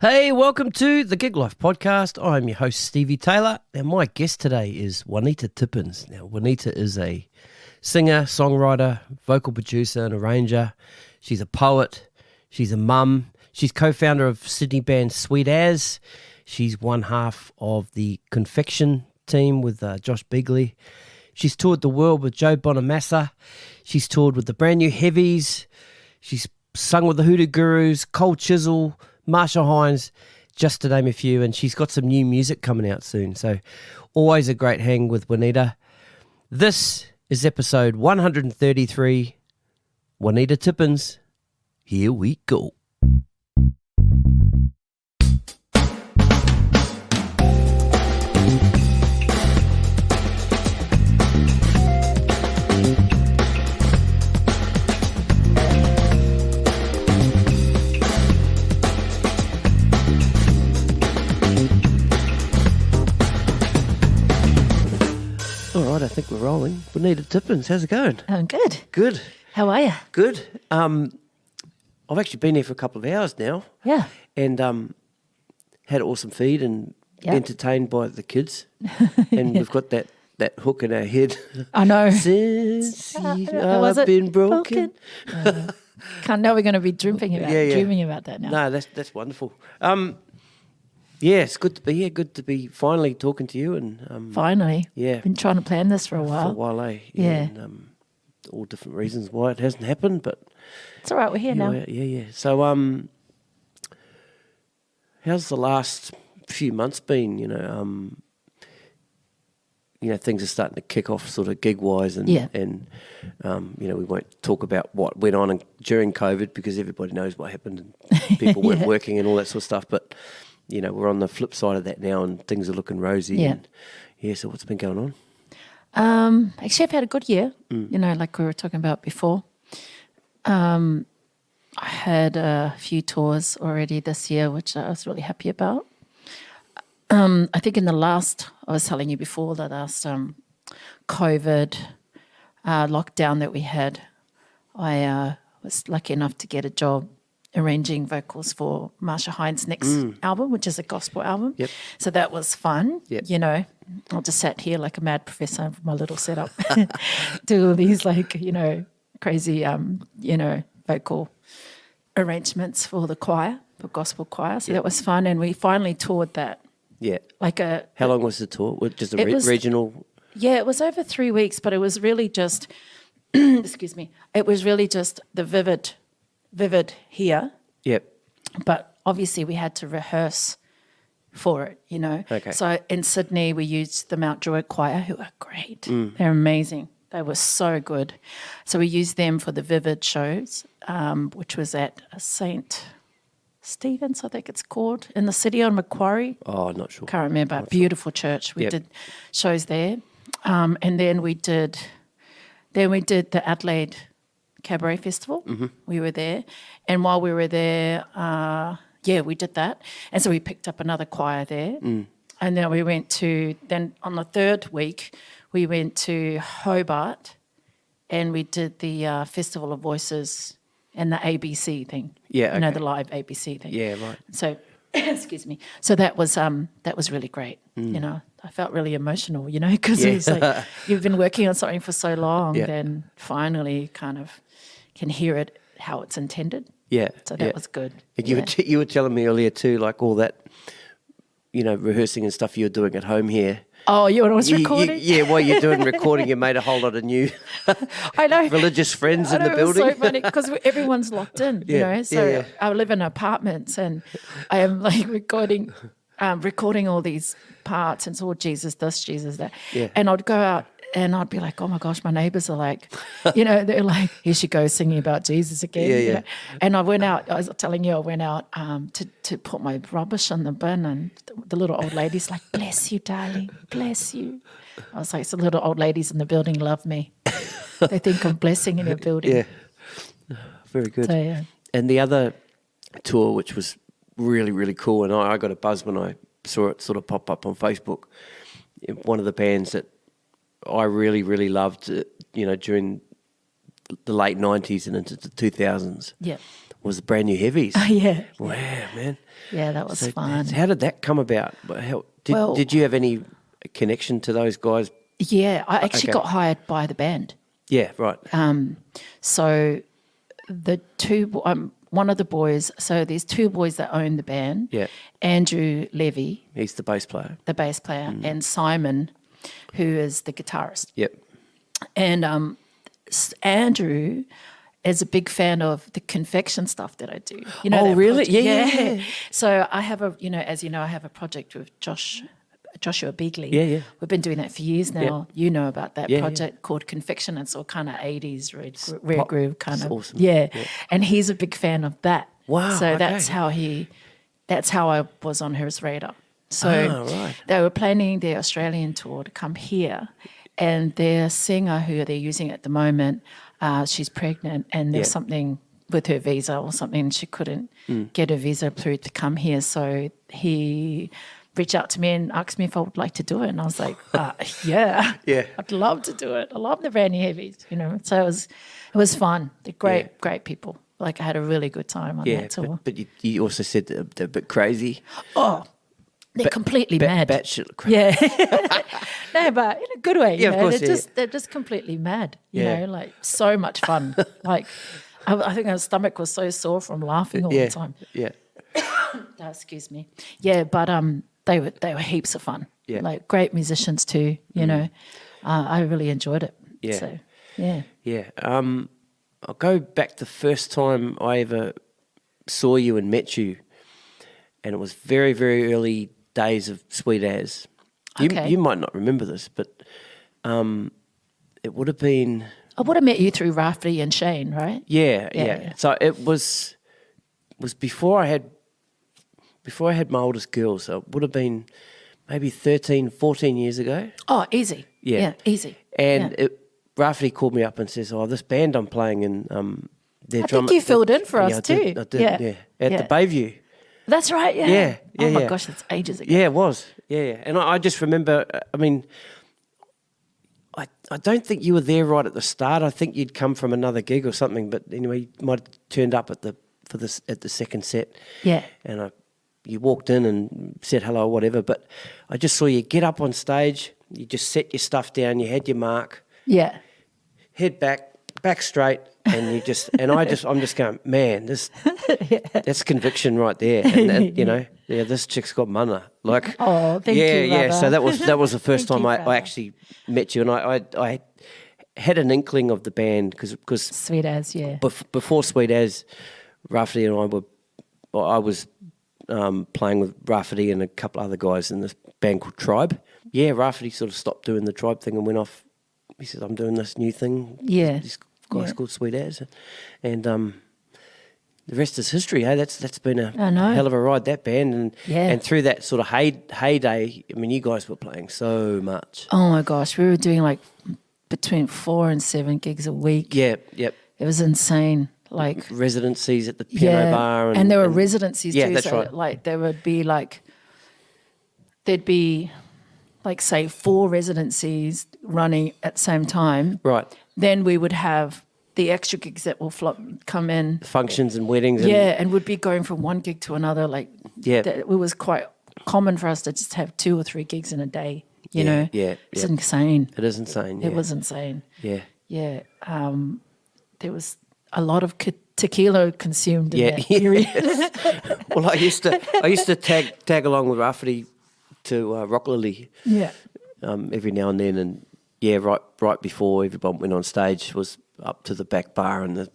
Hey, welcome to the Gig Life Podcast. I'm your host, Stevie Taylor, and my guest today is Juanita Tippins. Now, Juanita is a singer, songwriter, vocal producer, and arranger. She's a poet. She's a mum. She's co-founder of Sydney band Sweet As. She's one half of the Confection team with Josh Begley. She's toured the world with Joe Bonamassa. She's toured with the brand new Heavies. She's sung with the Hoodu Gurus, Cold Chisel, Marcia Hines, just to name a few, and she's got some new music coming out soon. So always a great hang with Juanita. This is episode 133, Juanita Tippins. Here we go. I think we're rolling. Juanita Tippins, how's it going? I'm good. Good. How are you? Good. I've actually been here for a couple of hours now. Yeah. And had an awesome feed and entertained by the kids. And we've got that hook in our head. I know. Since I've been broken. Can't know we're going to be dreaming about that now. No, that's wonderful. Yeah, it's good to be here. Good to be finally talking to you. And finally. Yeah. Been trying to plan this for a while. For a while, eh? Yeah. And, all different reasons why it hasn't happened, but it's all right. We're here now. Yeah. So, how's the last few months been? Things are starting to kick off, sort of gig wise, and we won't talk about what went on during COVID because everybody knows what happened and people weren't working and all that sort of stuff. But we're on the flip side of that now, and things are looking rosy. Yeah. And, so what's been going on? Actually, I've had a good year. Like we were talking about before. I had a few tours already this year, which I was really happy about. I think I was telling you before, the last COVID lockdown that we had, I was lucky enough to get a job arranging vocals for Marcia Hines' next album, which is a gospel album. Yep. So that was fun. Yep. I just sat here like a mad professor with my little setup, do all these crazy, vocal arrangements for the choir, for gospel choir. So that was fun, and we finally toured that. Yeah. How long was the tour? Just a regional? Yeah, it was over 3 weeks, but it was really just, excuse me, it was really just the vivid here. Yep. But obviously we had to rehearse for it, Okay. So in Sydney we used the Mount Druitt Choir, who are great. They're amazing. They were so good. So we used them for the Vivid shows, which was at St. Stephen's, I think it's called, in the city on Macquarie. Oh, not sure. Can't remember. Beautiful church. We did shows there. And then we did the Adelaide Cabaret Festival. Mm-hmm. We were there. And while we were there, we did that. And so we picked up another choir there. And then on the third week, we went to Hobart and we did the Festival of Voices and the ABC thing. Yeah, okay. The live ABC thing. Yeah, right. So, excuse me. So that was really great. I felt really emotional, because it was like you've been working on something for so long, then finally kind of can hear it how it's intended. Yeah. So that was good. And you were telling me earlier too, like all that, rehearsing and stuff you're doing at home here. Oh, you was recording? While you're doing recording, you made a whole lot of new I know. religious friends in the building. It's so funny because everyone's locked in, So I live in apartments and I am like recording all these parts and it's all Jesus this, Jesus that. Yeah. And I'd go out and I'd be like, oh my gosh, my neighbours are like, they're like, here she goes singing about Jesus again. Yeah. And I went out to put my rubbish in the bin and the little old lady's like, bless you, darling, bless you. I was like, so little old ladies in the building love me. They think I'm blessing in their building. Yeah, very good. So, yeah. And the other tour, which was really, really cool, and I got a buzz when I saw it sort of pop up on Facebook, one of the bands that I really, really loved, during the late 90s and into the 2000s was the Brand New Heavies. Yeah. Wow, man. Yeah, that was fun. How did that come about? Did you have any connection to those guys? Yeah, I actually got hired by the band. Yeah, right. So the two, one of the boys, so there's two boys that own the band. Yeah. Andrew Levy, He's the bass player. And Simon, who is the guitarist. Yep. And Andrew is a big fan of the Confection stuff that I do. You know, Oh, really? project? Yeah. So I have as you know, I have a project with Joshua Beagley. Yeah. We've been doing that for years now. Yeah. You know about that project called Confection. It's all kind of 80s rare groove kind of. Awesome. Yeah. And he's a big fan of that. Wow, So okay. that's how I was on his radar. So right. they were planning their Australian tour to come here, and their singer who they're using at the moment, she's pregnant, and there's something with her visa or something. She couldn't get a visa through to come here. So he reached out to me and asked me if I would like to do it. And I was like, yeah, I'd love to do it. I love the Brand New Heavies, you know. So it was fun. They're great people. Like I had a really good time on that tour. But you also said they're a bit crazy. Oh, they're completely mad. Batshit crazy. Yeah. No, but in a good way. Yeah, you of know? course, They're just completely mad. You know, like so much fun. Like I think our stomach was so sore from laughing all the time. Yeah. Oh, excuse me. Yeah, but they were heaps of fun. Yeah. Like great musicians too, you know. I really enjoyed it. Yeah. So, yeah. Yeah. I'll go back the first time I ever saw you and met you, and it was very, very early days of Sweet As. You might not remember this, but it would have been... I would have met you through Rafferty and Shane, right? Yeah. So it was before I had my oldest girl, so it would have been maybe 13, 14 years ago. Oh, easy. Yeah, easy. And Rafferty called me up and says, "Oh, this band I'm playing in, I think you filled in for us too. I did, yeah. At the Bayview. That's right, yeah. Yeah. Oh my gosh, that's ages ago. Yeah, it was. Yeah. And I just remember, I mean, I don't think you were there right at the start. I think you'd come from another gig or something, but anyway, you might have turned up at the second set. Yeah. And you walked in and said hello or whatever, but I just saw you get up on stage, you just set your stuff down, you had your mark. Yeah. Head back straight, and I'm just going, man, that's conviction right there. And you know, this chick's got mana. Like, oh, thank you, yeah. So that was the first time you, I actually met you, and I had an inkling of the band because Sweet As, yeah. Before Sweet As, Rafferty and I was playing with Rafferty and a couple other guys in this band called Tribe. Yeah, Rafferty sort of stopped doing the Tribe thing and went off. He says, "I'm doing this new thing." Yeah. This guy's called Sweet As, and the rest is history. Hey, that's been a hell of a ride, that band, and through that sort of heyday. I mean, you guys were playing so much. Oh my gosh, we were doing like between 4 and 7 gigs a week. Yeah, yep. It was insane. Like residencies at the piano bar, and there were residencies too. That's so right. Like there'd be like say 4 residencies running at the same time. Right. Then we would have the extra gigs that will come in. Functions and weddings. And would be going from one gig to another. Like it was quite common for us to just have 2 or 3 gigs in a day. You know. Yeah. It's insane. It is insane. Yeah. It was insane. Yeah. Yeah. There was a lot of tequila consumed in that period. Well, I used to tag along with Rafferty to Rock Lily. Yeah. Every now and then, and right before everyone went on stage was up to the back bar and the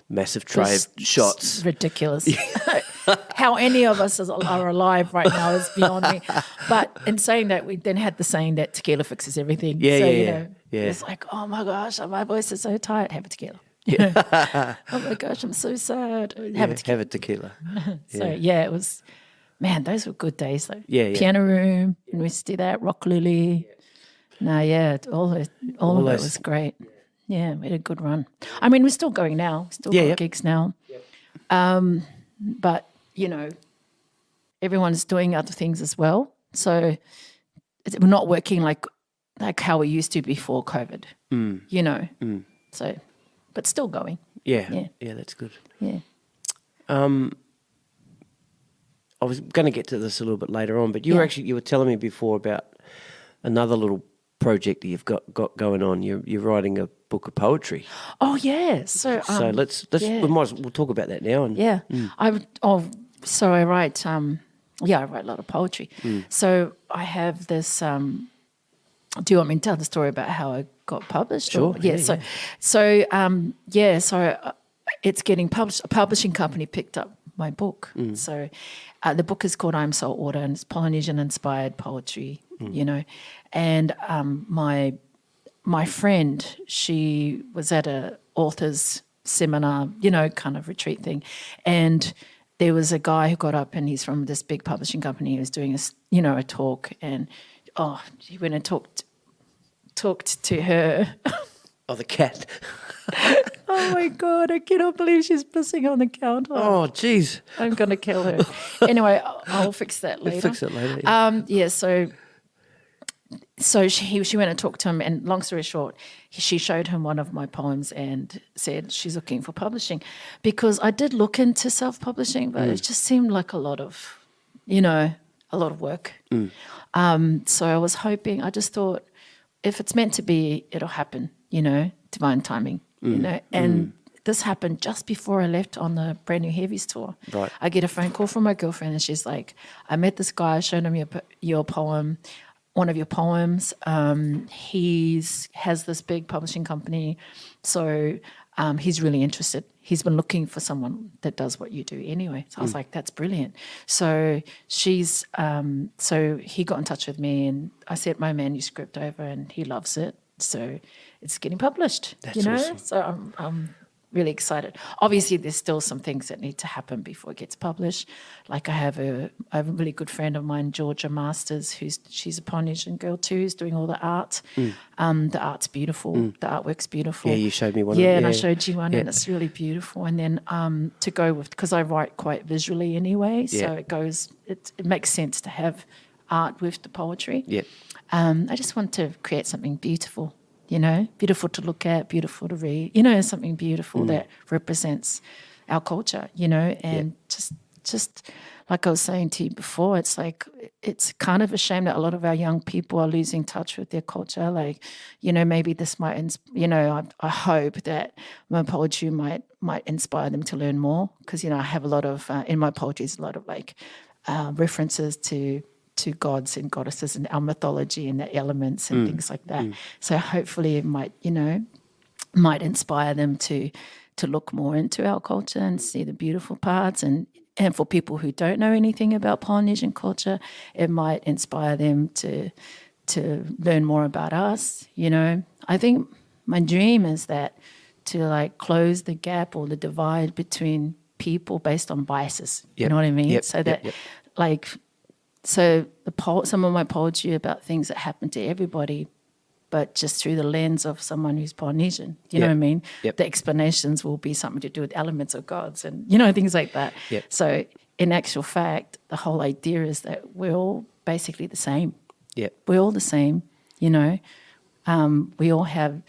massive tray of shots. Ridiculous. How any of us are alive right now is beyond me. But in saying that, we then had the saying that tequila fixes everything. It's like, oh my gosh, my voice is so tight. Have a tequila. Oh my gosh, I'm so sad. Have a tequila. So it was, man, those were good days though. Piano room, and we used to do that. Rock Lily. All of it was great. Yeah, we had a good run. I mean, we're still going now. Still got gigs now. But you know, everyone's doing other things as well. So we're not working like how we used to before COVID. You know. So. But still going. Yeah, that's good. Yeah. I was going to get to this a little bit later on, but you were telling me before about another little project that you've got going on. You're writing a book of poetry. Oh yeah. So let's we'll talk about that now. I write I write a lot of poetry. So I have this. Do you want me to tell the story about how I got published? Sure. It's getting published. A publishing company picked up my book. So the book is called I'm Saltwater, and it's Polynesian-inspired poetry, And my friend, she was at a author's seminar, kind of retreat thing, and there was a guy who got up, and he's from this big publishing company. He was doing a talk, and he went and talked to her. Oh, the cat. Oh my God, I cannot believe she's pissing on the counter. Oh, jeez. I'm going to kill her. Anyway, I'll fix that later. Fix it later. Yeah. So she went and talked to him, and long story short, she showed him one of my poems and said she's looking for publishing, because I did look into self-publishing, but it just seemed like a lot of work. So I was hoping, I just thought, if it's meant to be, it'll happen, divine timing, and this happened just before I left on the Brand New Heavies tour. Right. I get a phone call from my girlfriend, and she's like, I met this guy, I showed him your poem, one of your poems. He has this big publishing company, so he's really interested. He's been looking for someone that does what you do anyway. So I was like, that's brilliant. So so he got in touch with me, and I sent my manuscript over, and he loves it. So it's getting published. That's awesome. So I'm really excited. Obviously, there's still some things that need to happen before it gets published. Like I have a really good friend of mine, Georgia Masters, she's a Polynesian girl too, who's doing all the art. The art's beautiful. The artwork's beautiful. Yeah, you showed me one. Yeah, and I showed you one, and it's really beautiful. And then to go with, because I write quite visually anyway, so it makes sense to have art with the poetry. Yeah. I just want to create something beautiful. Beautiful to look at, beautiful to read, something beautiful that represents our culture, and just like I was saying to you before, it's like, it's kind of a shame that a lot of our young people are losing touch with their culture. Like, maybe this might, I hope that my poetry might inspire them to learn more, because, I have a lot of, in my poetry, is a lot of like references to gods and goddesses and our mythology and the elements and things like that. So hopefully it might inspire them to look more into our culture and see the beautiful parts. And for people who don't know anything about Polynesian culture, it might inspire them to learn more about us. I think my dream is that to like close the gap or the divide between people based on biases. You know what I mean? So that some of my poetry about things that happen to everybody, but just through the lens of someone who's Polynesian. You know what I mean? The explanations will be something to do with elements of gods and, things like that. So in actual fact, the whole idea is that we're all basically the same. We're all the same, we all have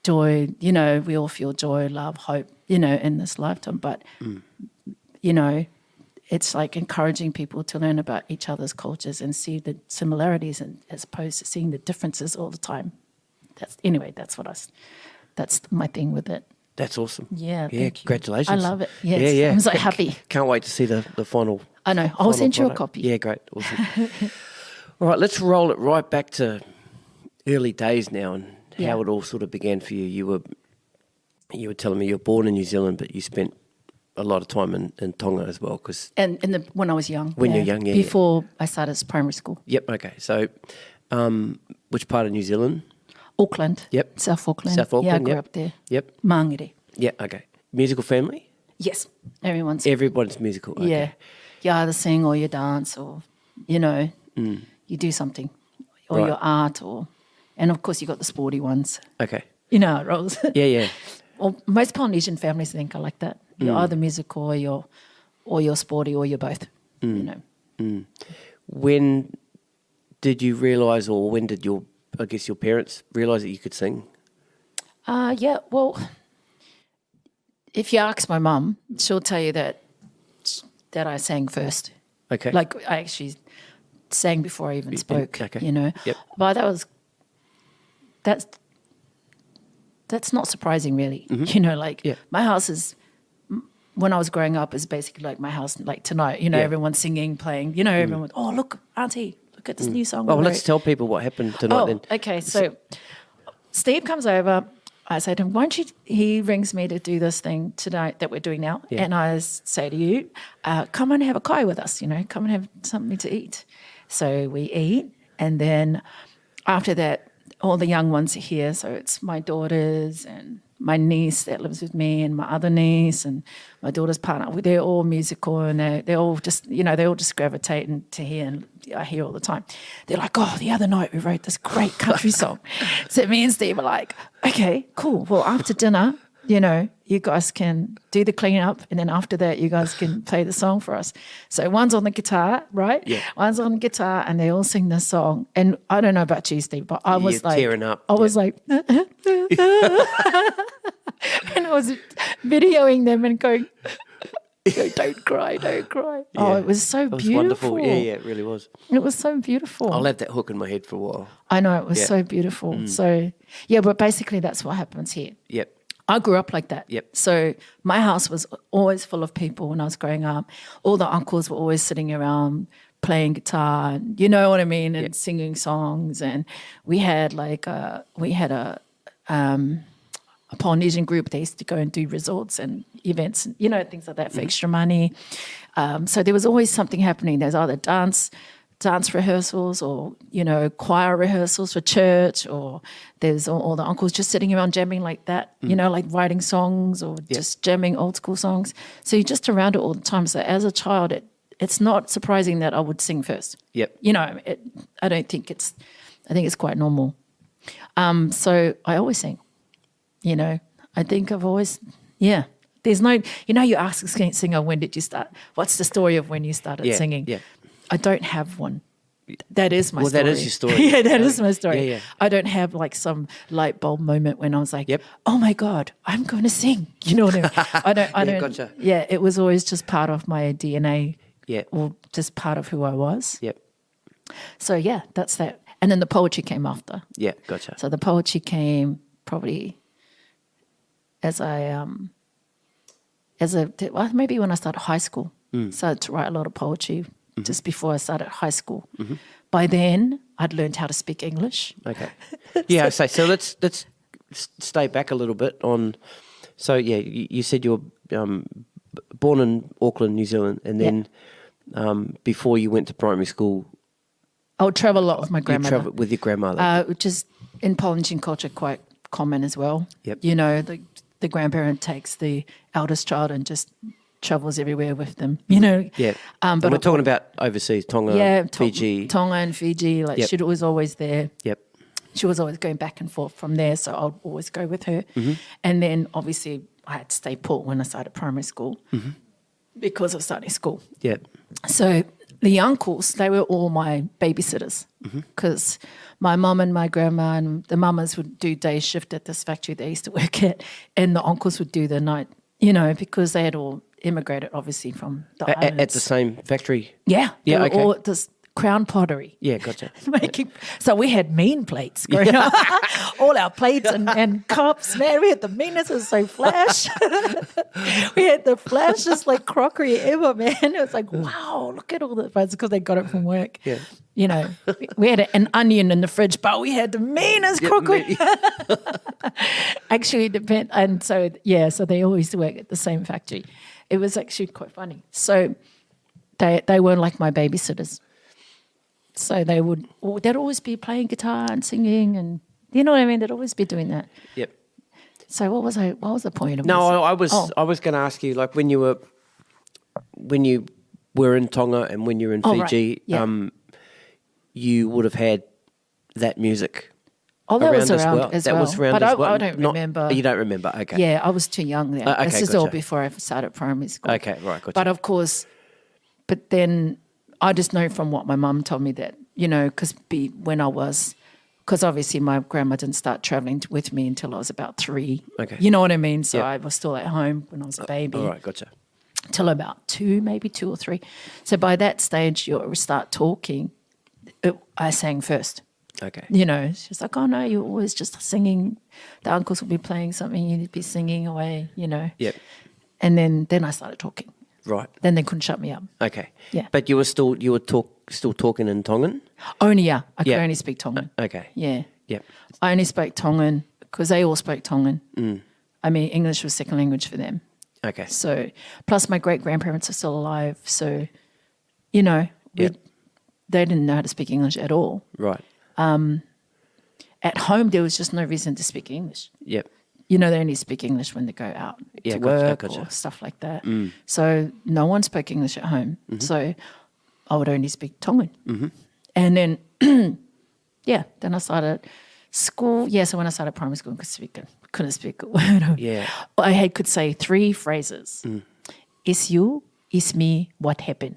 joy, we all feel joy, love, hope, in this lifetime. But, it's like encouraging people to learn about each other's cultures and see the similarities, as opposed to seeing the differences all the time. That's my thing with it. That's awesome. Yeah. Congratulations. I love it. Yes. I'm so happy. Can't wait to see the final. I know. I'll send you a copy. Yeah, great. Awesome. All right, let's roll it right back to early days now and how it all sort of began for you. You were telling me you were born in New Zealand, but you spent a lot of time in Tonga as well, when I was young. When you're young, before I started primary school. Yep. Okay. So, which part of New Zealand? Auckland. Yep. South Auckland. Yeah, I grew up there. Yep. Mangere. Yeah. Okay. Musical family? Yes. Everyone's musical. Okay. Yeah. You either sing or you dance, or you do something, or your art, and of course you got the sporty ones. Okay. How it rolls. Yeah. Well, most Polynesian families I think are like that. You're either musical or you're sporty, or you're both. When did you realise, or when did your parents realise that you could sing? Well, if you ask my mum, she'll tell you that that I sang first. Okay. Like I actually sang before I even spoke. Okay. You know. Yep. But that's not surprising, really. Mm-hmm. You know, like Yeah. my house is. When I was growing up, is basically like my house, like tonight. You know, Yeah. everyone's singing, playing. You know, everyone. Oh, look, Auntie, look at this new song. Well, we let's wrote." tell people what happened tonight then. Okay, so Steve comes over. I say to him, why don't you, he rings me to do this thing tonight that we're doing now. Yeah. And I say to you, come and have a kai with us, you know, come and have something to eat. So we eat. And then after that, all the young ones are here. So it's my daughters and my niece that lives with me and my other niece and my daughter's partner. They're all musical and they're all just, you know, they all just gravitate to hear, and I hear all the time. They're like, oh, the other night we wrote this great country song. So me and Steve are like, okay, cool. Well, after dinner, you know, you guys can do the clean up, and then after that, you guys can play the song for us. So one's on the guitar, right? Yeah. One's on the guitar, and they all sing this song. And I don't know about you, Steve, but I was like, tearing up. I was like, and I was videoing them and going, don't cry, don't cry. Yeah. Oh, it was so beautiful. Wonderful. Yeah, it really was. It was so beautiful. I'll have that hook in my head for a while. I know, it was Yeah. so beautiful. So, yeah, but basically that's what happens here. Yep. I grew up like that. Yep. So my house was always full of people when I was growing up. All the uncles were always sitting around playing guitar, and you know what I mean, and singing songs. And we had a Polynesian group. They used to go and do resorts and events, and, you know, things like that for extra money. So there was always something happening. There's either dance rehearsals, or, you know, choir rehearsals for church, or there's all the uncles just sitting around jamming like that, you know, like writing songs or just jamming old school songs. So you're just around it all the time. So as a child, it's not surprising that I would sing first. Yep. You know, I think it's quite normal. So I always sing, you know. I think I've always, there's no, you know, you ask a singer, when did you start? What's the story of when you started singing? Yeah. I don't have one. That is my story. Well, that is your story. Yeah, that is my story. Yeah. I don't have like some light bulb moment when I was like, Yep. oh my God, I'm going to sing. You know what I mean? I don't. Gotcha. Yeah, it was always just part of my DNA. Yeah. Or just part of who I was. Yep. So yeah, that's that. And then the poetry came after. Yeah, gotcha. So the poetry came probably maybe when I started high school. Started to write a lot of poetry just before I started high school. By then, I'd learned how to speak English. Okay. Yeah, so let's stay back a little bit on. So yeah, you said you were born in Auckland, New Zealand, and then before you went to primary school, I would travel a lot with my grandmother. You travel with your grandmother, which is in Polynesian culture quite common as well. Yep. You know, the grandparent takes the eldest child and just travels everywhere with them, you know. Yeah. But we're talking about overseas, Tonga, Fiji. Tonga and Fiji. Like she was always there. Yep. She was always going back and forth from there, so I'd always go with her. And then obviously I had to stay put when I started primary school because of starting school. Yep. So the uncles, they were all my babysitters because my mum and my grandma and the mamas would do day shift at this factory they used to work at, and the uncles would do the night, you know, because they had all immigrated obviously from the islands. At the same factory? Yeah. Yeah, they were okay. all at this Crown Pottery. Yeah, gotcha. So we had mean plates growing up. All our plates and cups, man, we had the meanest. It was so flash. We had the flashest like crockery ever, man. It was like, wow, look at all the friends because they got it from work. Yeah. You know, we had an onion in the fridge, but we had the meanest crockery. Actually, and so they all used to work at the same factory. It was actually quite funny. So they weren't like my babysitters. So they'd always be playing guitar and singing, and you know what I mean. They'd always be doing that. Yep. So what was the point of this? this? I was going to ask you, like when you were in Tonga and when you were in Fiji, right. you would have had that music. Oh, that was around well. as that well. was around but as well. I don't remember. You don't remember? Okay. Yeah, I was too young then. Okay, this is all gotcha. before I started primary school. Okay, right, gotcha. But of course, then I just know from what my mum told me that, you know, because obviously my grandma didn't start travelling with me until I was about 3. Okay. You know what I mean? So Yep. I was still at home when I was a baby. All right, gotcha. till about 2, maybe 2 or 3. So by that stage, you start talking. I sang first. Okay. You know, she's like, oh, no, you're always just singing. The uncles will be playing something, you'd be singing away, you know. Yep. And then I started talking. Right. Then they couldn't shut me up. Okay. Yeah. But you were still talking in Tongan? Only, I could Yeah. only speak Tongan. Okay. Yeah. Yep. I only spoke Tongan because they all spoke Tongan. I mean, English was second language for them. Okay. So, plus my great-grandparents are still alive. So, you know, Yep. they didn't know how to speak English at all. Right. At home, there was just no reason to speak English. Yep. You know, they only speak English when they go out Yeah, to gotcha, work or stuff like that. So no one spoke English at home. So I would only speak Tongan. And then, then I started school. Yeah, so when I started primary school, I couldn't speak a word. Yeah. I could say 3 phrases. It's you, it's me, what happened?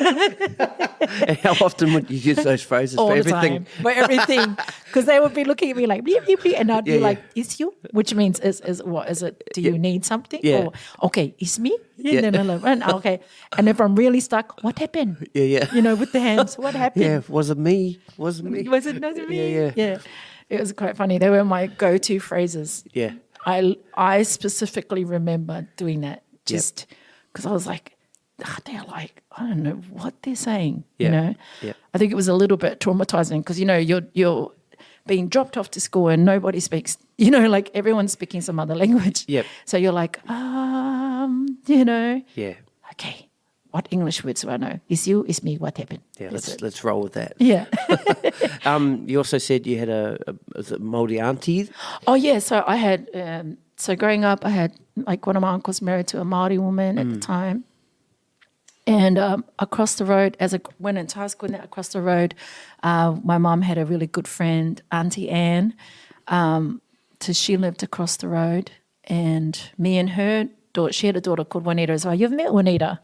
And how often would you use those phrases All for the everything? time. For everything. Because they would be looking at me like, bleep, bleep, bleep, and I'd be Yeah, like, it's you? Which means, is what is it? Do you need something? Yeah. Or, okay, it's me? Yeah. And then I'm like, okay. And if I'm really stuck, what happened? Yeah. You know, with the hands, what happened? Yeah. Was it me? Was it me? Was it not me? Yeah. It was quite funny. They were my go-to phrases. Yeah. I specifically remember doing that just because I was like, they're like, I don't know what they're saying, you know. Yeah. I think it was a little bit traumatizing because, you know, you're being dropped off to school and nobody speaks, you know, like everyone's speaking some other language. Yep. So you're like, you know, Yeah. okay, what English words do I know? It's you, it's me, what happened? Yeah. That's it. Let's roll with that. Yeah. You also said you had a was it Māori auntie? Oh, yeah. So I had, so growing up, I had like one of my uncles married to a Māori woman at the time. And across the road, as I went into high school, across the road, my mum had a really good friend, Auntie Anne. So she lived across the road, and me and her daughter, she had a daughter called Juanita as well. You've met Juanita?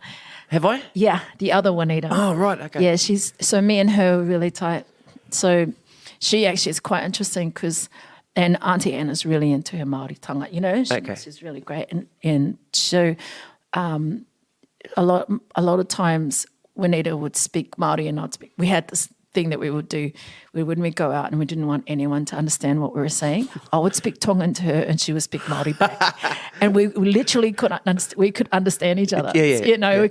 Have I? Yeah, the other Juanita. Oh, right. Okay. Yeah, so me and her were really tight. So she actually is quite interesting and Auntie Anne is really into her Māori tanga, you know. She's really great. And so a lot of times Juanita would speak Māori and I'd speak. We had this thing that we would do when we go out and we didn't want anyone to understand what we were saying. I would speak Tongan to her and she would speak Māori back. And we literally could understand each other. Yeah. You know,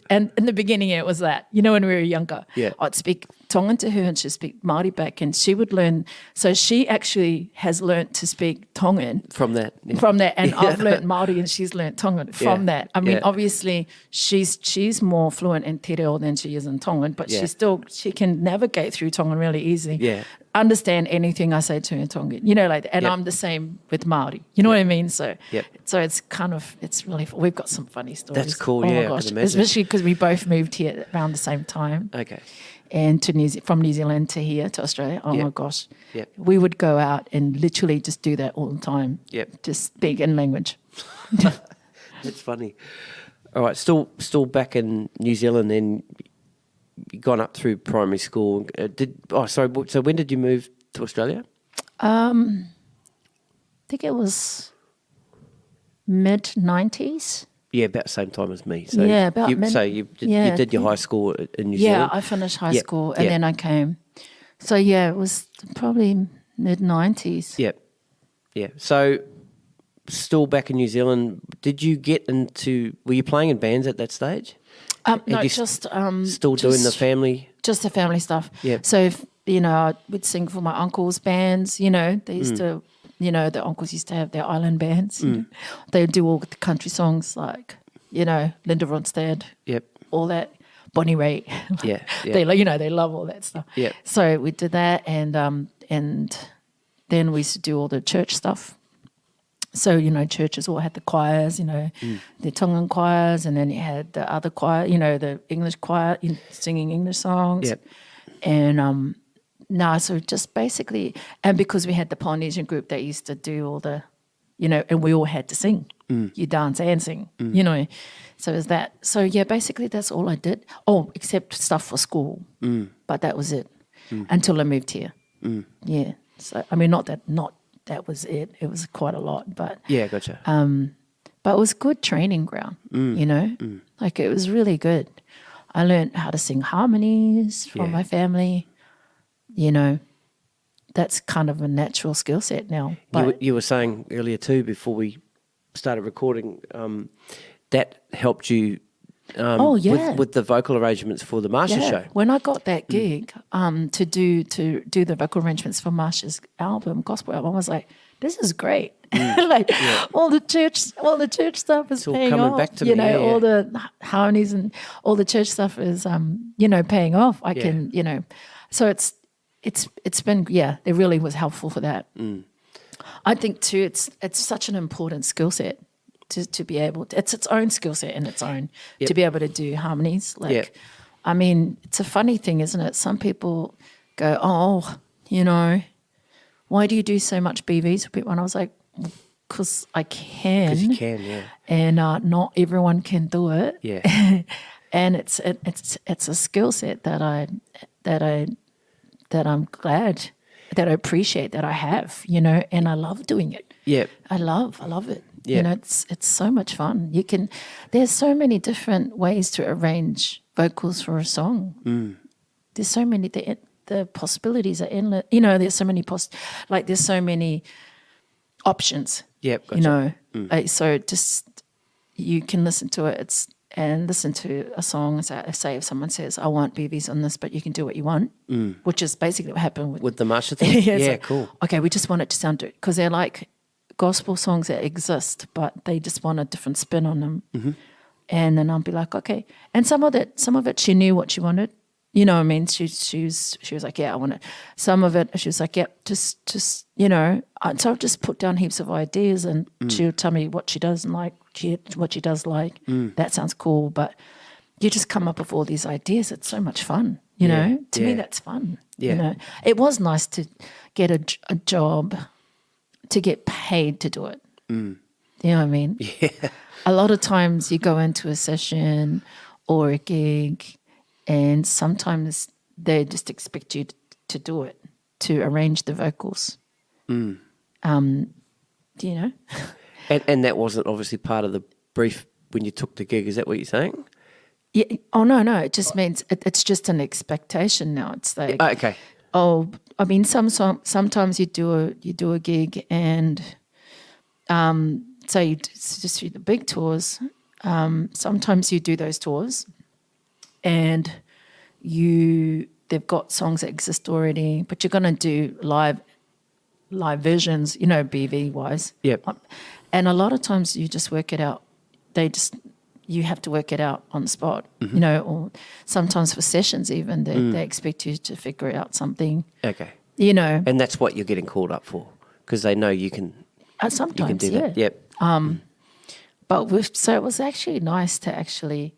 and in the beginning it was that, you know, when we were younger, Yeah. I'd speak Tongan to her and she'd speak Māori back and she would learn. So she actually has learnt to speak Tongan From that. Yeah. from that, and I've learnt Māori and she's learnt Tongan from that. I mean, obviously she's more fluent in te reo than she is in Tongan, but she can navigate through Tongan really easily. Yeah. Understand anything I say to her in Tongan, you know, like, and I'm the same with Māori. You know what I mean? So, so it's it's really. We've got some funny stories. That's cool. Oh yeah, my gosh, I can imagine. especially because we both moved here around the same time. Okay. And from New Zealand to here to Australia. Oh my gosh. Yep. We would go out and literally just do that all the time. Yep. Just speak in language. That's funny. All right, still back in New Zealand, then you gone up through primary school. So when did you move to Australia? I think it was mid-90s. Yeah, about the same time as me. So Yeah, about you, mid- so you yeah. did your high school in New Yeah, Zealand? I finished high Yep. school and Yep. then I came. So, yeah, it was probably mid-90s. Yep. Yeah. So still back in New Zealand, did you were you playing in bands at that stage? No, you just... Still doing the family? Just the family stuff. Yep. So, I would sing for my uncle's bands, you know. They used to, the uncles used to have their island bands. You know. They would do all the country songs like, Linda Ronstadt, Yep. all that. Bonnie Raitt. Yeah. They love all that stuff. Yep. So we did that and then we used to do all the church stuff. So, churches all had the choirs, the Tongan choirs, and then you had the other choir, the English choir singing English songs. Yep. And so just basically, and because we had the Polynesian group that used to do all the, and we all had to sing. You dance and sing, So it was that. So, yeah, basically that's all I did. Oh, except stuff for school. But that was it until I moved here. Yeah. So, I mean, not that was it. It was quite a lot, but Yeah, gotcha. But it was good training ground, you know? Like it was really good. I learned how to sing harmonies from my family, you know. That's kind of a natural skill set now. But You were saying earlier too, before we started recording, that helped you with the vocal arrangements for the Marcia show. When I got that gig to do the vocal arrangements for Marcia's album, gospel album, I was like, this is great. All the church stuff is paying coming off. back to you me, know, all the harmonies and all the church stuff is paying off. I can, so it's been, it really was helpful for that. I think too, it's such an important skill set to be able to, it's its own skill set in its own to be able to do harmonies. I mean, it's a funny thing, isn't it? Some people go, why do you do so much BVs for people? And I was like, because I can. Because you can, yeah. And not everyone can do it. Yeah. And it's a skill set that I'm glad, that I appreciate, that I have, and I love doing it. Yeah. I love it. Yeah. It's so much fun. There's so many different ways to arrange vocals for a song. There's so many, the possibilities are endless. There's so many there's so many options. Yep, gotcha. So just you can listen to it and listen to a song. Say if someone says, I want BVs on this, but you can do what you want, which is basically what happened with the Marcia thing? Yeah, cool. Okay, we just want it to sound good, because they're like gospel songs that exist, but they just want a different spin on them. And then I'll be like, okay. And some of it, she knew what she wanted. You know what I mean? She was like, yeah, I want it. Some of it, she was like, yeah, just so I'll just put down heaps of ideas, and she'll tell me what she doesn't like, what she does like. That sounds cool, but you just come up with all these ideas. It's so much fun, you know? To me, that's fun. Yeah. It was nice to get a job, to get paid to do it. You know what I mean? Yeah. A lot of times you go into a session or a gig, and sometimes they just expect you to do it, to arrange the vocals. Do you know? And that wasn't obviously part of the brief when you took the gig. Is that what you're saying? Yeah. Oh, no. It just means it's just an expectation now. It's like, okay. Oh, I mean, sometimes you do a gig, and so you just do the big tours. Sometimes you do those tours, and they've got songs that exist already, but you're going to do live versions, BV wise. Yep. And a lot of times you just work it out. You have to work it out on the spot, or sometimes for sessions even, they expect you to figure out something. Okay. And that's what you're getting called up for, because they know you can. Sometimes, you can do that. Yep. So it was actually nice to actually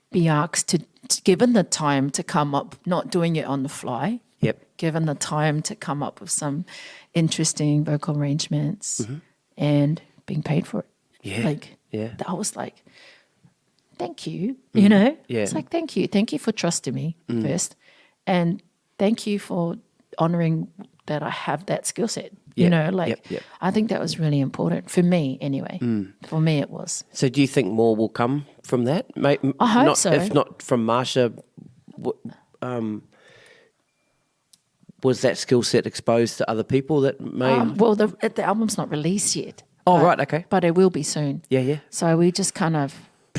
be asked to given the time to come up, not doing it on the fly. Yep. Given the time to come up with some interesting vocal arrangements and being paid for it. Yeah. I was like, thank you, Yeah. It's like, thank you for trusting me first, and thank you for honouring that I have that skill set. I think that was really important for me anyway. For me it was. So do you think more will come from that? I hope so. If not from Marcia, was that skill set exposed to other people that may... the album's not released yet. Oh, right, okay. But it will be soon. Yeah. So we just kind of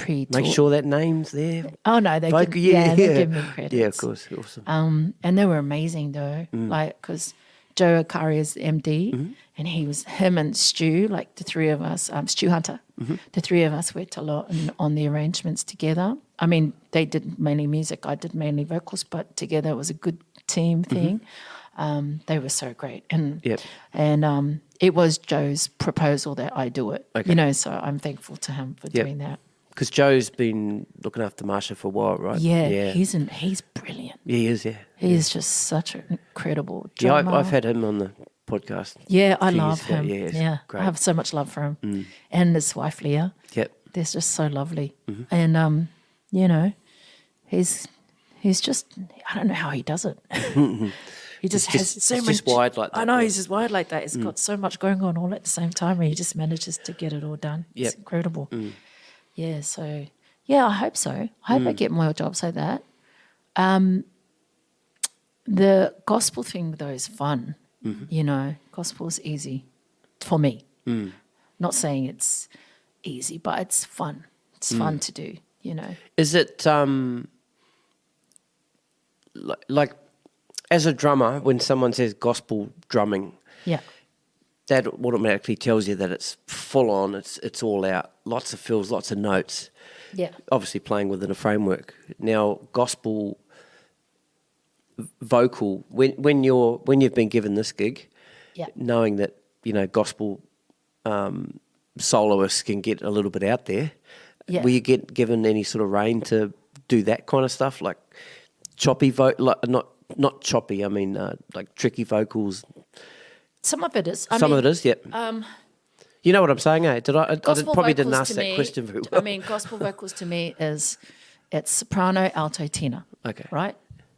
make sure that name's there. Oh, no, they give me credits. Yeah, of course. Awesome. And they were amazing, though. Because Joe Akari is the MD, and him and Stu, like the three of us, Stu Hunter, the three of us worked a lot on the arrangements together. I mean, they did mainly music, I did mainly vocals, but together it was a good team thing. They were so great. And it was Joe's proposal that I do it, so I'm thankful to him for doing that. Because Joe's been looking after Marcia for a while, right? Yeah. He's brilliant. Yeah, he is, yeah. He's just such an incredible drummer. Yeah, I've had him on the podcast. Yeah, I love him. Yeah, great. I have so much love for him. And his wife, Leah. Yep. They're just so lovely. And, he's just, I don't know how he does it. He just has so it's much. just wired like that. I know, yeah. he's just wired like that. He's got so much going on all at the same time, and he just manages to get it all done. Yep. It's incredible. Yeah, so, yeah, I hope so. I hope I get more jobs like that. The gospel thing, though, is fun. You know, gospel is easy for me. Not saying it's easy, but it's fun. It's fun to do, you know. Is it like as a drummer, when someone says gospel drumming, Yeah. that automatically tells you that it's full on, it's all out, lots of fills, lots of notes. Yeah. Obviously playing within a framework. Now, gospel vocal, when you've been given this gig, Yeah. knowing that, you know, gospel soloists can get a little bit out there, Yeah. will you get given any sort of rein to do that kind of stuff, like choppy like not choppy, I mean like tricky vocals? Some of it is. Some of it is, yep. You know what I'm saying, eh? I probably didn't ask that question very well. I mean, gospel vocals to me is it's soprano, alto, tenor. Okay. Right?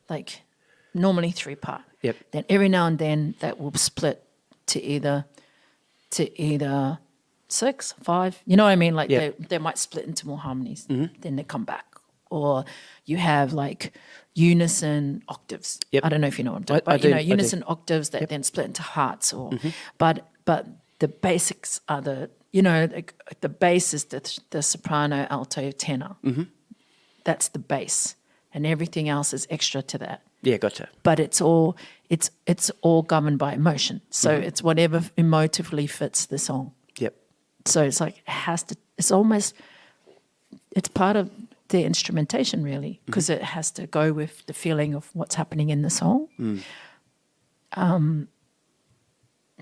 Like normally 3-part. Yep. Then every now and then that will split to either 6, 5. You know what I mean? Like Yep. they might split into more harmonies. Then they come back. Or you have like unison octaves. Yep. I don't know if you know what I'm talking I about. You do, know, I do. unison octaves that then split into hearts. Or but the basics are the bass is the soprano, alto, tenor. That's the bass, and everything else is extra to that. Yeah, gotcha. But it's all governed by emotion. So it's whatever emotively fits the song. Yep. So it's like it's part of the instrumentation really, because it has to go with the feeling of what's happening in the song.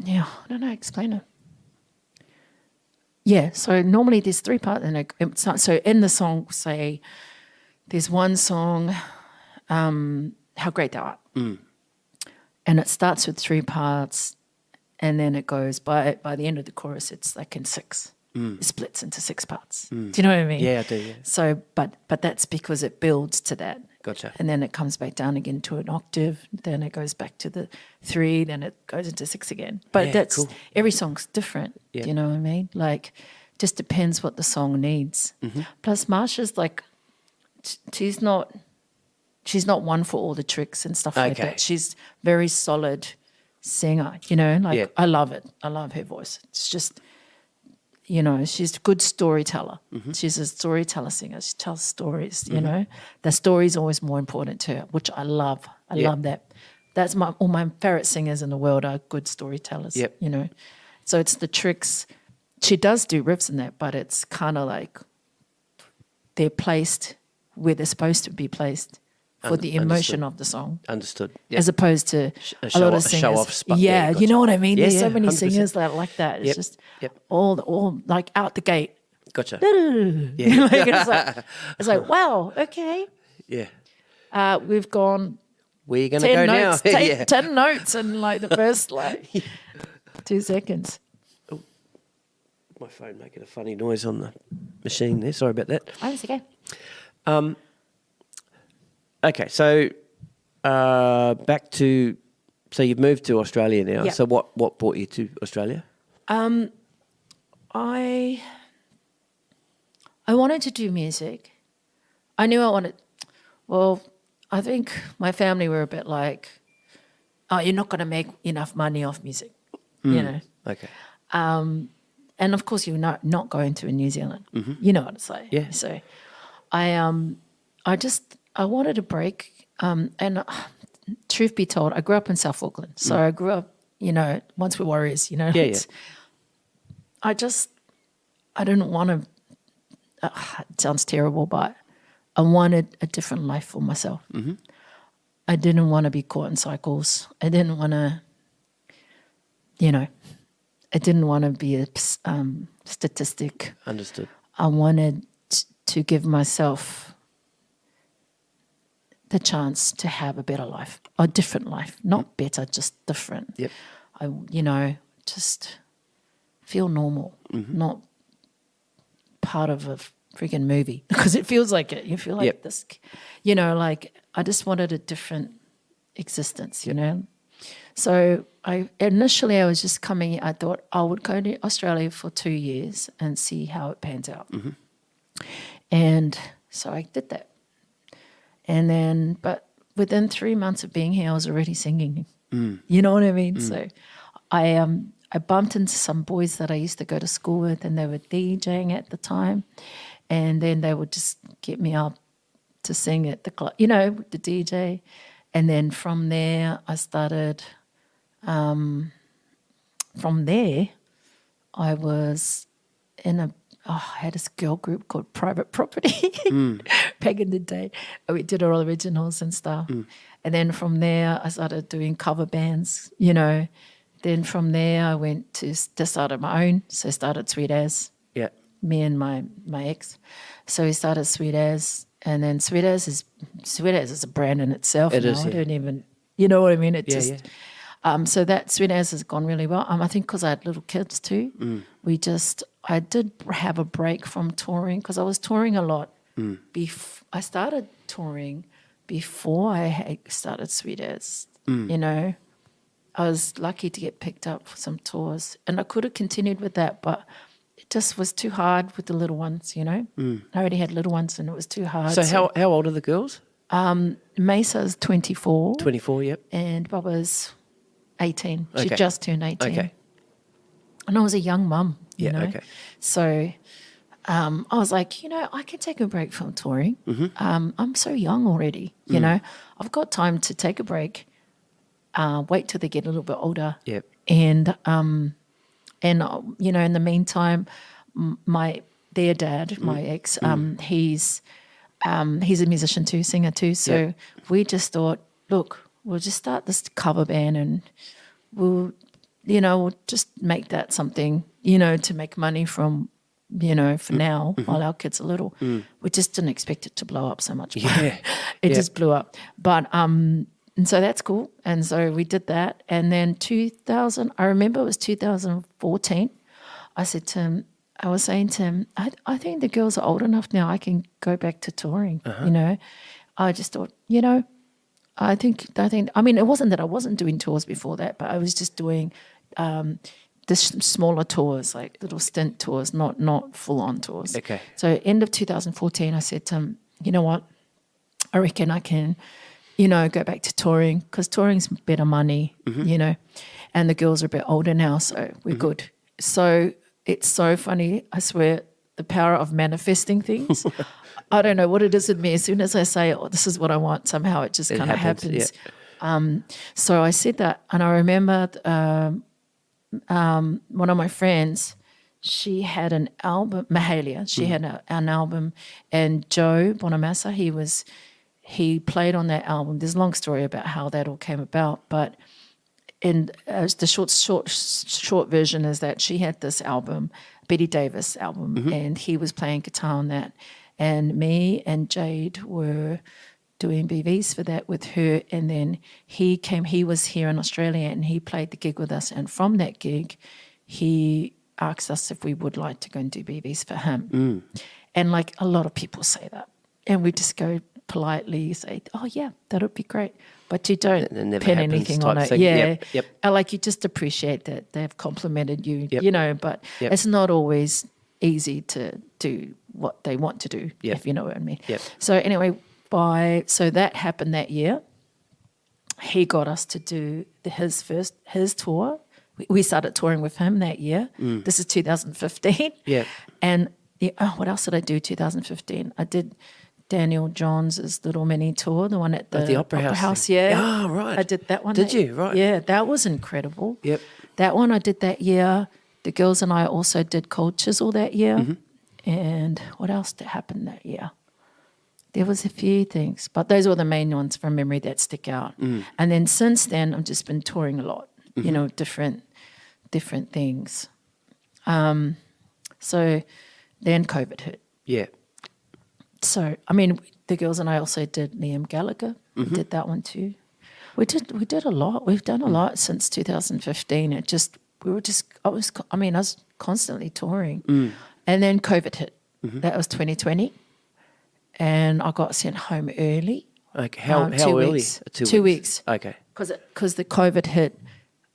Yeah, I don't know how to explain it. Yeah, so normally there's 3 parts, and so in the song, say, there's one song, How Great Thou Art. And it starts with 3 parts, and then it goes, by the end of the chorus, it's like in 6. It splits into 6 parts. Do you know what I mean? Yeah, I do, yeah. So, but that's because it builds to that. Gotcha. And then it comes back down again to an octave. Then it goes back to the 3. Then it goes into 6 again. But Yeah, that's cool. every song's different. Yeah. Do you know what I mean? Like, just depends what the song needs. Plus, Marcia's like, she's not one for all the tricks and stuff like Okay. that. She's very solid singer. You know, like Yeah. I love it. I love her voice. It's just, you know, she's a good storyteller. She's a storyteller singer. She tells stories, you know. The story's always more important to her, which I love. I love that. That's all my favorite singers in the world are good storytellers, Yep. you know. So it's the tricks. She does do riffs in that, but it's kind of like they're placed where they're supposed to be placed for the emotion of the song. Understood. Yep. As opposed to a lot of singers. show-off spot. Yeah, Yeah, you know what I mean? Yeah, There's yeah, so many 100%. singers that are like that. It's Yep, just yep. all like out the gate. Gotcha. Yeah. it's like, wow, okay. Yeah. We've gone Where you going to 10 go notes, now? Yeah. 10 notes in like the first like 2 seconds. My phone making a funny noise on the machine there. Sorry about that. Oh, it's okay. Okay, so back to, so you've moved to Australia now. Yeah. So what brought you to Australia? I wanted to do music. I knew I wanted. Well, I think my family were a bit like, "Oh, you're not going to make enough money off music," you know. Okay. And of course, you're not going to New Zealand. You know what it's like. Yeah. So, I wanted a break. And truth be told, I grew up in South Auckland. So I grew up, you know, once we're warriors, you know. Yeah, I didn't want to. It sounds terrible, but I wanted a different life for myself. I didn't want to be caught in cycles. I didn't want to, you know, I didn't want to be a statistic. Understood. I wanted to give myself the chance to have a better life, a different life, not better, just different. Yep. I, you know, just feel normal, not part of a freaking movie, because it feels like it. You feel like Yep. this, you know, like I just wanted a different existence, you know. So initially I was just coming. I thought I would go to Australia for 2 years and see how it pans out. And so I did that. And then, but within 3 months of being here, I was already singing. You know what I mean? So I bumped into some boys that I used to go to school with, and they were DJing at the time. And then they would just get me up to sing at the club, with the DJ. And then from there, I started. From there, I was I had this girl group called Private Property back in the day. We did all originals and stuff. And then from there, I started doing cover bands, Then from there, I went to started my own. So I started Sweet As. Yeah. Me and my ex. So we started Sweet As. And then Sweet As is a brand in itself. It now. is, yeah. I don't even, you know what I mean? It Yeah, just... yeah. So that Sweet As has gone really well. I think because I had little kids too. I did have a break from touring because I was touring a lot. I started touring before I had started Sweet As. I was lucky to get picked up for some tours, and I could have continued with that, but it just was too hard with the little ones. I already had little ones, and it was too hard. So how old are the girls? Mesa's 24. 24, yep. And Bubba's 18. She Okay. just turned 18. Okay. And I was a young mum, you know. Okay. So I was like, I can take a break from touring. I'm so young already, you know. I've got time to take a break, wait till they get a little bit older. Yep. And in the meantime, their dad, my ex, he's a musician too, singer too. So we just thought, look, we'll just start this cover band and we'll just make that something, to make money from, for now while our kids are little. We just didn't expect it to blow up so much. Yeah. It just blew up. But, and so that's cool. And so we did that. And then I remember it was 2014. I said to him, I was saying to him, I think the girls are old enough now I can go back to touring, I just thought, I think, it wasn't that I wasn't doing tours before that, but I was just doing this smaller tours, like little stint tours, not full-on tours. Okay. So end of 2014, I said to him, you know what, I reckon I can, go back to touring because touring's better money, and the girls are a bit older now, so we're good. So it's so funny, I swear, the power of manifesting things. I don't know what it is with me. As soon as I say, this is what I want, somehow it just kind of happens. Yeah. So I said that, and I remember one of my friends, she had an album, Mahalia, she had an album, and Joe Bonamassa, he played on that album. There's a long story about how that all came about, but in the short version is that she had this album, Betty Davis album, and he was playing guitar on that. And me and Jade were doing BVs for that with her. And then he was here in Australia and he played the gig with us. And from that gig, he asked us if we would like to go and do BVs for him. And like a lot of people say that. And we just go politely say, oh, yeah, that would be great. But you don't pin anything on it. Thing. Yeah. Yep. Like you just appreciate that they've complimented you, but Yep. it's not always easy to do what they want to do, if you know what I mean. Yep. So anyway, so that happened that year. He got us to do his tour. We started touring with him that year. This is 2015. Yeah. And what else did I do 2015? I did Daniel Johns' little mini tour, the one at the Opera House. Yeah. Oh, right. I did that one. Did you? Right. Yeah, that was incredible. Yep. That one I did that year. The girls and I also did Cold Chisel that year. And what else did happen that year? There was a few things, but those were the main ones from memory that stick out. And then since then, I've just been touring a lot, different things. So then COVID hit. Yeah. So, the girls and I also did Liam Gallagher. We did that one too. We did a lot. We've done a lot since 2015. I was constantly touring. And then COVID hit. That was 2020. And I got sent home early. Okay. How 2 early? weeks. 2 weeks. 2 weeks. Okay. because the COVID hit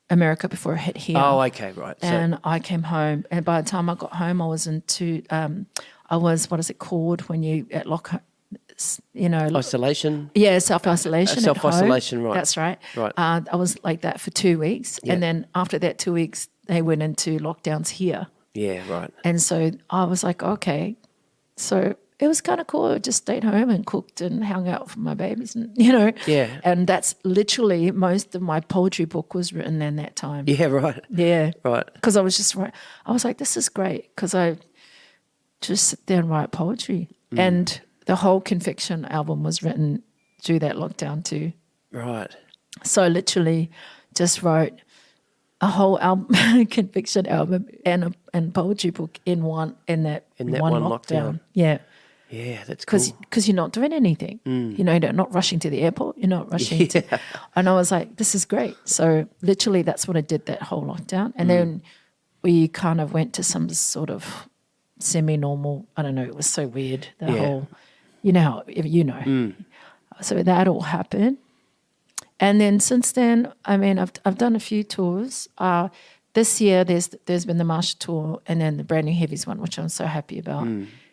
America before it hit here. Oh, okay, right. And I came home, and by the time I got home, I was what is it called when you at isolation. Yeah, self-isolation. Self-isolation, right. That's right. Right. I was like that for 2 weeks. Yeah. And then after that 2 weeks, they went into lockdowns here. Yeah, right. And so I was like, okay. So it was kind of cool. I just stayed home and cooked and hung out with my babies and, Yeah. And that's literally most of my poetry book was written in that time. Yeah, right. Yeah. Right. Because I was like, this is great because I just sit there and write poetry. And the whole Confection album was written through that lockdown too. Right. So literally just wrote a whole album, Confection album and poetry book in that one lockdown. Yeah. Yeah, that's cool. Because you're not doing anything. You're not rushing to the airport. You're not rushing to. And I was like, this is great. So literally that's what I did that whole lockdown. And then we kind of went to some sort of semi-normal, I don't know, it was so weird, the whole, So that all happened. And then since then, I mean, I've done a few tours. This year there's been the Marcia tour and then the Brand New Heavies one, which I'm so happy about.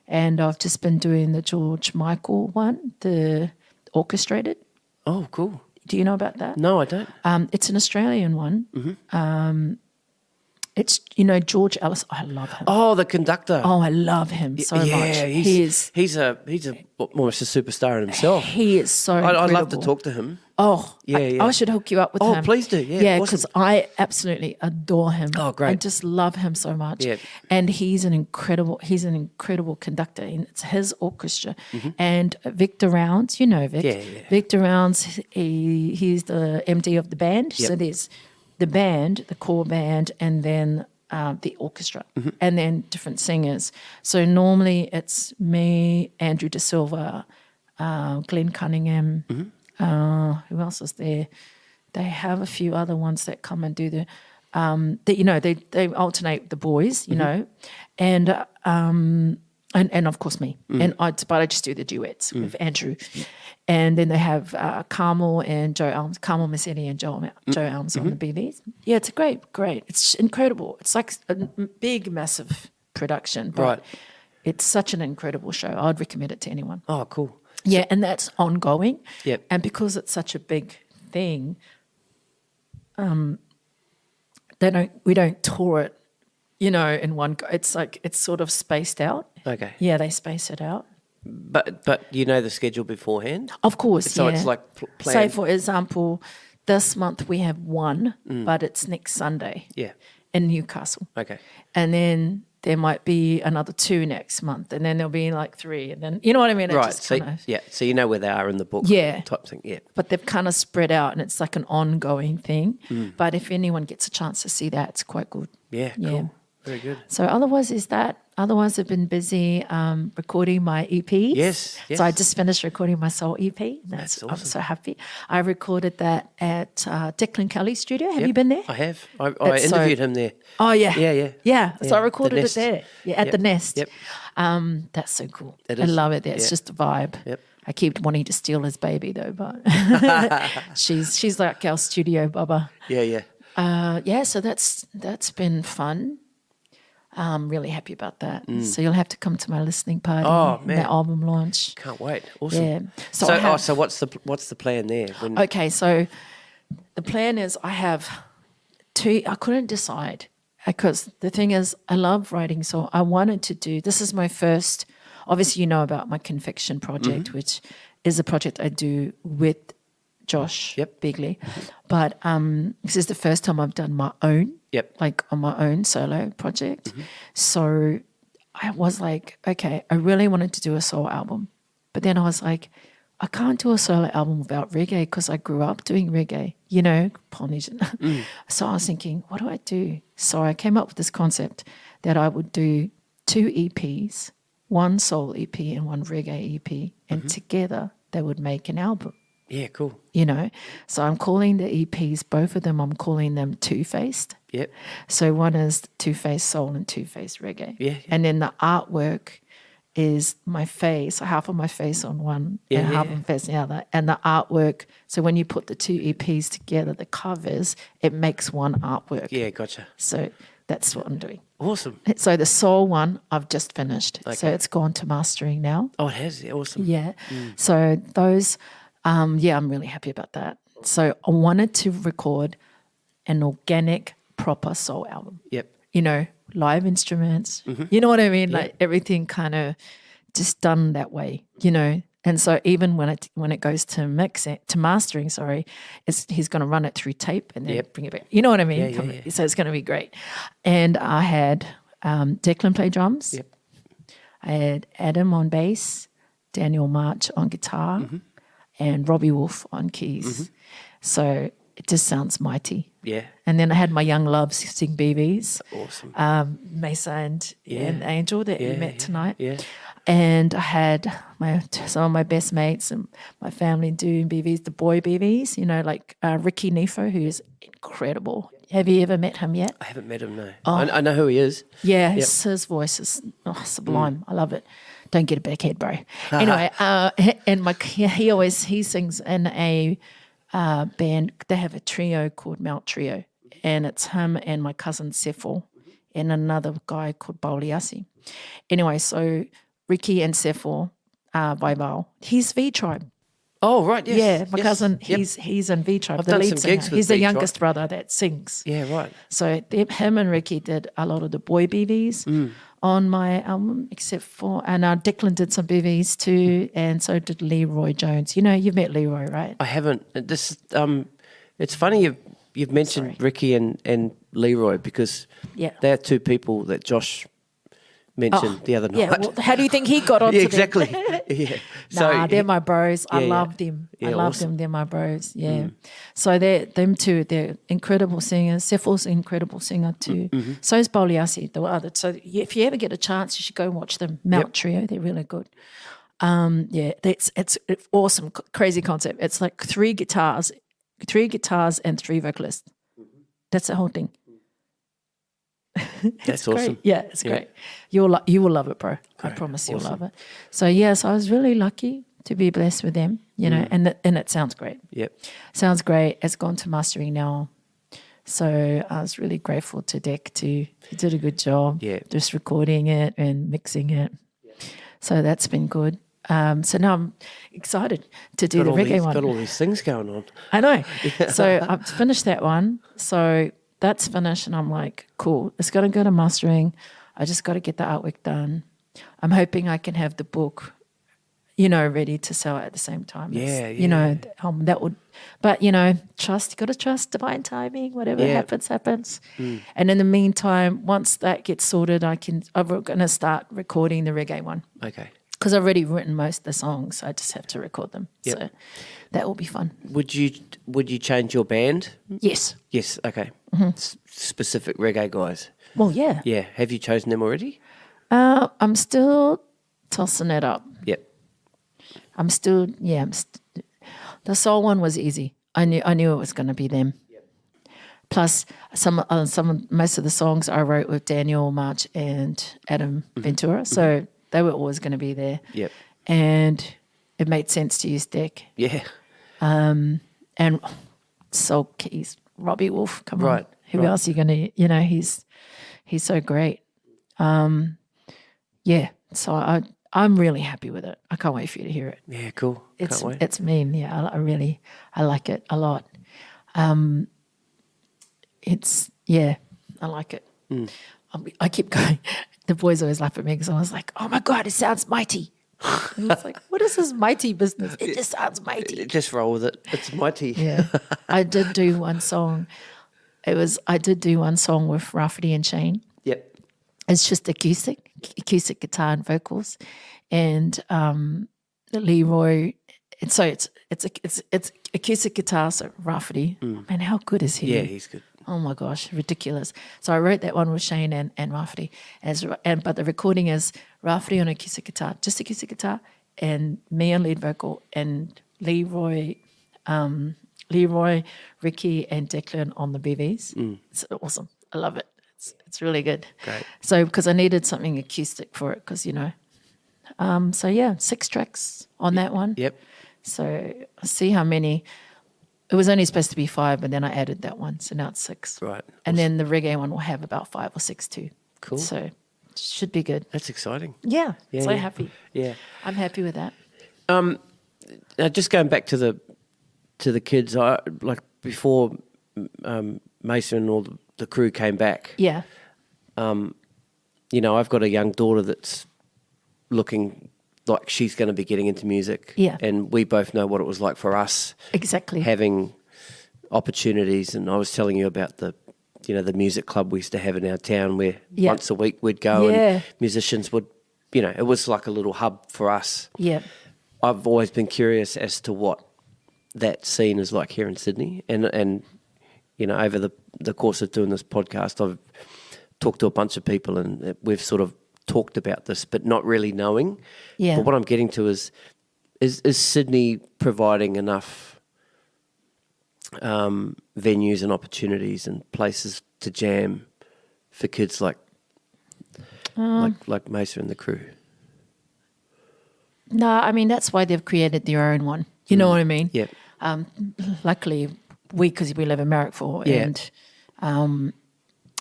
And I've just been doing the George Michael one, the orchestrated. Oh, cool. Do you know about that? No, I don't. It's an Australian one. It's, George Ellis. I love him. Oh, the conductor. Oh, I love him so much. He's almost a superstar in himself. He is so incredible. I'd love to talk to him. Oh, yeah. I should hook you up with him. Oh, please do. Yeah, yeah, because I absolutely adore him. Oh, great. I just love him so much. Yeah. And he's an incredible conductor, and it's his orchestra. And Victor Rounds, you know Vic. Yeah. Victor Rounds, he's the MD of the band. Yep. So there's the band, the core band, and then the orchestra, and then different singers. So normally it's me, Andrew De Silva, Glenn Cunningham. Who else is there? They have a few other ones that come and do they alternate the boys, and of course me, but I just do the duets with Andrew, and then they have Carmel and Joe Elms, Carmel Massetti and Joe Elms on the BVs. Yeah, it's great, it's incredible. It's like a big, massive production, but it's such an incredible show. I'd recommend it to anyone. Oh, cool. Yeah, and that's ongoing. Yep. And because it's such a big thing, we don't tour it, in one go. It's like it's sort of spaced out. Okay. Yeah, they space it out. But you know the schedule beforehand? Of course, so it's like planned. Say, for example, this month we have one, but it's next Sunday. Yeah. In Newcastle. Okay. And then there might be another 2 next month, and then there'll be like 3, and then you know what I mean? Right. So you know where they are in the book. Yeah. Type thing. Yeah. But they've kind of spread out, and it's like an ongoing thing. But if anyone gets a chance to see that, it's quite good. Yeah. Yeah. Cool. Very good. So otherwise I've been busy recording my EP. Yes. So I just finished recording my soul EP. That's awesome. I'm so happy. I recorded that at Declan Kelly's studio. Have you been there? I have. I interviewed him there. Oh, yeah. Yeah. So I recorded it there. Yeah, at Yep. the Nest. Yep. That's so cool. It I is. love it. It's Yeah. just a vibe. Yep. I keep wanting to steal his baby though, but she's like our studio bubba. Yeah. So that's been fun. I'm really happy about that. So you'll have to come to my listening party. Oh, man. That album launch. Can't wait. Awesome. Yeah. So what's the plan there? Okay, so the plan is I have 2. I couldn't decide because the thing is I love writing, so I wanted to do. This is my first. Obviously, you know about my Confection project, which is a project I do with Josh Bigley, but this is the first time I've done my own. Like on my own solo project. So I was like, okay, I really wanted to do a soul album. But then I was like, I can't do a solo album without reggae because I grew up doing reggae, Polynesian. So I was thinking, what do I do? So I came up with this concept that I would do 2 EPs, one soul EP and one reggae EP, and together they would make an album. Yeah, cool. So I'm calling the EPs, both of them, I'm calling them Two-Faced. Yep. So one is Two-Faced Soul and Two-Faced Reggae. Yeah. And then the artwork is my face, half of my face on one and half of my face on the other. And the artwork, so when you put the two EPs together, the covers, it makes one artwork. Yeah, gotcha. So that's what I'm doing. Awesome. So the soul one, I've just finished. Okay. So it's gone to mastering now. Oh, it has? Yeah, awesome. Yeah. So those, I'm really happy about that. So I wanted to record an organic, proper soul album. Yep. You know, live instruments. You know what I mean? Like everything kind of just done that way, you know. And so even when it goes to mastering, he's going to run it through tape and then bring it back. You know what I mean? Yeah. So it's going to be great. And I had Declan play drums. Yep. I had Adam on bass, Daniel March on guitar, and Robbie Wolf on keys. So it just sounds mighty. Yeah. And then I had my young loves sing BVs. Awesome. Mesa and Angel that we met tonight. Yeah. And I had some of my best mates and my family doing BVs, the boy BVs, you know, like Ricky Nefo, who's incredible. Have you ever met him yet? I haven't met him, no. Oh. I know who he is. Yeah, his voice is sublime. I love it. Don't get a big head, bro. Anyway, and he sings in a band. They have a trio called Mount Trio, and it's him and my cousin Sefo and another guy called Bauliasi. Anyway, so Ricky and Sefo by Val. He's V-Tribe. Oh, right, yes. Yeah, my cousin, Yep. he's in V-Tribe, I've the done lead some singer. gigs with He's the V-Tribe. youngest brother that sings. Yeah, right. So him and Ricky did a lot of the boy BVs on my album, except for, and Declan did some BVs too, and so did Leroy Jones. You know, you've met Leroy, right? I haven't. This it's funny you've mentioned Ricky and Leroy because they're two people that Josh mentioned the other night. Yeah, well, how do you think he got onto Yeah, exactly. them? Yeah. Nah, they're my bros. I yeah. love them. Yeah, I love awesome. them. They're my bros. Yeah. So them two, they're incredible singers. Sefo's an incredible singer too. So is Bauliasi, the other. So if you ever get a chance, you should go and watch them. Mount Trio, they're really good. It's awesome, crazy concept. It's like three guitars and three vocalists. That's the whole thing. That's great. awesome. Yeah, it's great. You will love it, bro. I promise you'll love it. So so I was really lucky to be blessed with them, you know, and it sounds great. Yep. Sounds great. It's gone to mastering now. So I was really grateful to Deck too. He did a good job. Yeah. Just recording it and mixing it. So that's been good. So now I'm excited to do the reggae one. Got all these things going on. I know. So I've finished that one. So that's finished and I'm like, cool. It's got to go to mastering. I just got to get the artwork done. I'm hoping I can have the book, you know, ready to sell at the same time. You know, that would, but, you know, you got to trust divine timing. Whatever happens, happens. And in the meantime, once that gets sorted, I'm going to start recording the reggae one. Okay. Because I've already written most of the songs. I just have to record them. Yep. So that will be fun. Would you change your band? Yes. Yes. Okay. Specific reggae guys. Well, yeah. Yeah. Have you chosen them already? I'm still tossing it up. Yep. The soul one was easy. I knew it was going to be them. Yep. Plus, most of the songs I wrote with Daniel March and Adam Ventura, so they were always going to be there. Yep. And it made sense to use Deck. Yeah. And soul keys, Robbie Wolf. Come on, who else are you going to? You know, he's so great. So I'm really happy with it. I can't wait for you to hear it. Yeah, cool. Can't wait. It's mean. Yeah, I like it a lot. I like it. I keep going. The boys always laugh at me because I was like, oh my God, it sounds mighty. And it's like, what is this mighty business? It just sounds mighty. Just roll with it. It's mighty. Yeah. I did do one song. I did do one song with Rafferty and Shane. Yep. It's just acoustic guitar and vocals, and Leroy. And so it's acoustic guitar. So Rafferty, man, how good is he? Yeah, he's good. Oh my gosh, ridiculous! So I wrote that one with Shane and Rafferty, but the recording is Rafferty on acoustic guitar, just acoustic guitar, and me on lead vocal, and Leroy, Ricky, and Declan on the BVs. It's awesome. I love it. It's really good. Great. So because I needed something acoustic for it, because So yeah, 6 tracks on that one. Yep. So I see how many. It was only supposed to be 5, but then I added that one, so now it's 6. Right. And then the reggae one will have about 5 or 6 too. Cool. So should be good. That's exciting. Yeah, Yeah, so yeah. happy. Yeah. I'm happy with that. Now just going back to the kids, like before Mason and all the crew came back. Yeah. You know, I've got a young daughter that's looking like she's going to be getting into music. Yeah. And we both know what it was like for us. Exactly. Having opportunities. And I was telling you about the music club we used to have in our town where Yeah. once a week we'd go Yeah. and musicians would, it was like a little hub for us. Yeah. I've always been curious as to what that scene is like here in Sydney. And over the course of doing this podcast, I've talked to a bunch of people and we've sort of talked about this, but not really knowing. Yeah. But what I'm getting to is Sydney providing enough venues and opportunities and places to jam for kids like Mesa and the crew? No, I mean, that's why they've created their own one. You know what I mean? Yeah. Luckily, because we live in Marrickville Yeah. and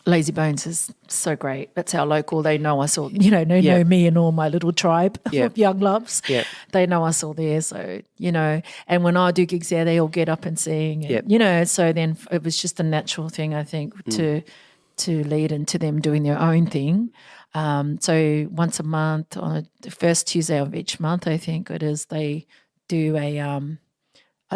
Lazy Bones is so great. That's our local. They know us all, they Yeah. know me and all my little tribe Yeah. of young loves. Yeah. They know us all there. So, and when I do gigs there, they all get up and sing. And, Yeah. so then it was just a natural thing, I think, to lead into them doing their own thing. So once a month, on the first Tuesday of each month, I think it is, they do a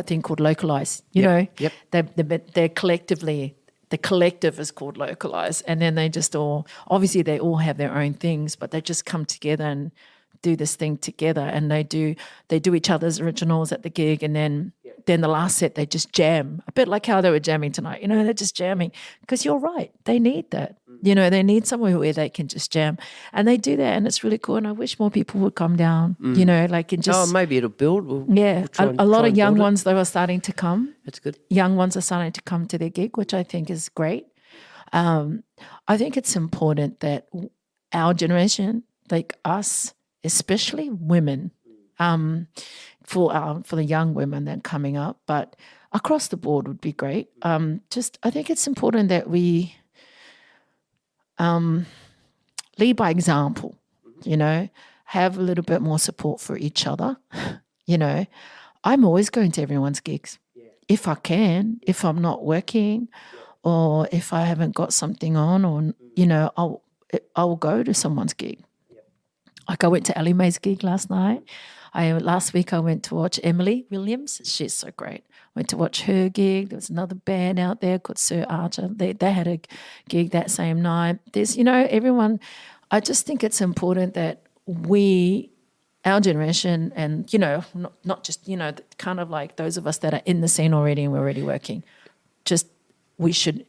thing called Localise. Yep. They're collectively, the collective is called Localise, and then they just all, obviously they all have their own things, but they just come together and do this thing together, and they do each other's originals at the gig, and then the last set they just jam, a bit like how they were jamming tonight. They're just jamming, because you're right, they need that. They need somewhere where they can just jam, and they do that, and it's really cool. And I wish more people would come down. And just maybe it'll build. We'll try a lot try of and young build it. ones though are starting to come. That's good. Young ones are starting to come to their gig, which I think is great. I think it's important that our generation, like us, especially women, for the young women that are coming up, but across the board would be great. I think it's important that we lead by example, have a little bit more support for each other. I'm always going to everyone's gigs if I can, if I'm not working or if I haven't got something on, or, I'll go to someone's gig. Like I went to Ellie Mae's gig last night. Last week I went to watch Emily Williams. She's so great. Went to watch her gig. There was another band out there called Sir Archer. They had a gig that same night. There's, everyone. I just think it's important that our generation, and, not just, kind of like those of us that are in the scene already and we're already working, we should